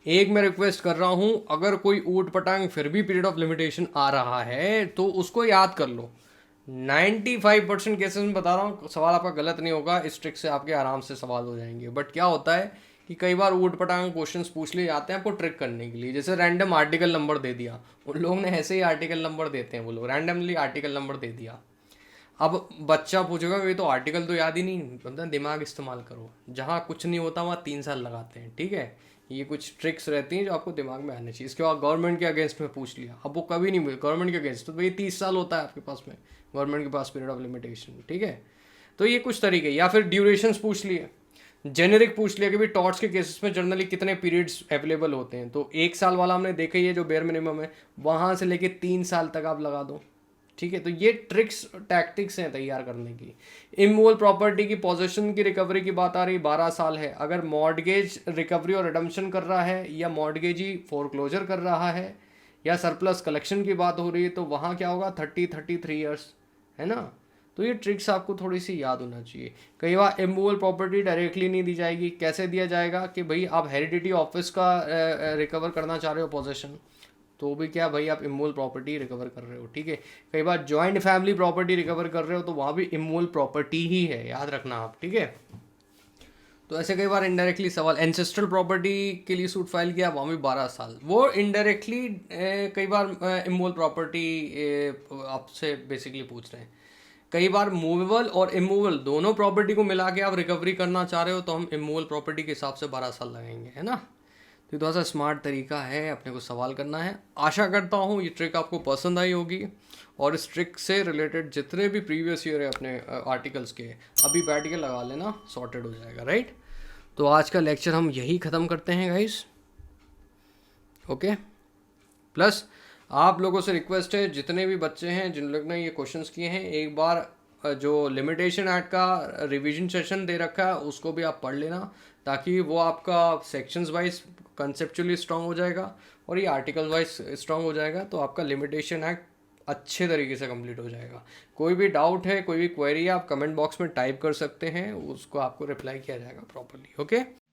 एक मैं रिक्वेस्ट कर रहा हूँ, अगर कोई ऊट पटांग फिर भी पीरियड ऑफ लिमिटेशन आ रहा है तो उसको याद कर लो, 95% केसेस में बता रहा हूँ सवाल आपका गलत नहीं होगा, इस ट्रिक से आपके आराम से सवाल हो जाएंगे। बट क्या होता है कि कई बार ऊट पटांग क्वेश्चंस पूछ लिए जाते हैं आपको ट्रिक करने के लिए, जैसे रैंडम आर्टिकल नंबर दे दिया, उन लोगों ने ऐसे ही आर्टिकल नंबर देते हैं, वो लोग रैंडमली आर्टिकल नंबर दे दिया। अब बच्चा पूछेगा ये तो आर्टिकल तो याद ही नहीं, मतलब दिमाग इस्तेमाल करो, जहाँ कुछ नहीं होता वहाँ 3 साल लगाते हैं, ठीक है। ये कुछ ट्रिक्स रहती हैं जो आपको दिमाग में आनी चाहिए। इसके बाद गवर्नमेंट के अगेंस्ट में पूछ लिया, अब वो कभी नहीं मिले गवर्नमेंट के अगेंस्ट, तो भाई 30 साल होता है आपके पास में, गवर्नमेंट के पास पीरियड ऑफ लिमिटेशन, ठीक है। तो ये कुछ तरीके, या फिर ड्यूरेशंस पूछ लिए, जेनेरिक पूछ लिया कि भाई टॉर्च के केसेस में जनरली कितने पीरियड्स अवेलेबल होते हैं, तो 1 साल वाला हमने देखा ही है जो बेयर मिनिमम है, वहाँ से लेके 3 साल तक आप लगा दो, ठीक है। तो ये ट्रिक्स टैक्टिक्स हैं तैयार करने की। इमूवेबल प्रॉपर्टी की पोजीशन की रिकवरी की बात आ रही, 12 साल है, अगर मॉर्गेज रिकवरी और रिडम्पशन कर रहा है, या मॉर्गेज ही फोरक्लोजर कर रहा है, या सरप्लस कलेक्शन की बात हो रही है, तो वहाँ क्या होगा 33 ईयर्स, है ना। तो ये ट्रिक्स आपको थोड़ी सी याद होना चाहिए। कई बार इमूवेबल प्रॉपर्टी डायरेक्टली नहीं दी जाएगी, कैसे दिया जाएगा कि भाई आप हेरिडिटी ऑफिस का रिकवर करना चाह रहे हो पोजेशन, तो भी क्या भाई आप इमूवेबल प्रॉपर्टी रिकवर कर रहे हो, ठीक है। कई बार जॉइंट फैमिली प्रॉपर्टी रिकवर कर रहे हो तो वहाँ भी इमूवेबल प्रॉपर्टी ही है, याद रखना आप, ठीक है। तो ऐसे कई बार इनडायरेक्टली सवाल, एंसेस्ट्रल प्रॉपर्टी के लिए सूट फाइल किया, वहाँ भी 12 साल, वो इनडायरेक्टली कई बार इमूवेबल प्रॉपर्टी आपसे बेसिकली पूछ रहे हैं। कई बार मूवेबल और इमूवेबल दोनों प्रॉपर्टी को मिला के आप रिकवरी करना चाह रहे हो, तो हम इमूवेबल प्रॉपर्टी के हिसाब से 12 साल लगेंगे, है ना। तो थोड़ा सा स्मार्ट तरीका है अपने को सवाल करना है। आशा करता हूँ ये ट्रिक आपको पसंद आई होगी, और इस ट्रिक से रिलेटेड जितने भी प्रीवियस ईयर है अपने आर्टिकल्स के, अभी बैठ के लगा लेना, सॉर्टेड हो जाएगा, राइट। तो आज का लेक्चर हम यही ख़त्म करते हैं गाइस, ओके। प्लस आप लोगों से रिक्वेस्ट है, जितने भी बच्चे हैं जिन लोग ने ये क्वेश्चंस किए हैं, एक बार जो लिमिटेशन एक्ट का रिवीजन सेशन दे रखा है उसको भी आप पढ़ लेना, ताकि वो आपका सेक्शंस वाइज कंसेप्चुअली स्ट्रांग हो जाएगा और ये आर्टिकल वाइज स्ट्रांग हो जाएगा, तो आपका लिमिटेशन एक्ट अच्छे तरीके से कंप्लीट हो जाएगा। कोई भी डाउट है, कोई भी क्वेरी है, आप कमेंट बॉक्स में टाइप कर सकते हैं, उसको आपको रिप्लाई किया जाएगा प्रॉपरली, ओके।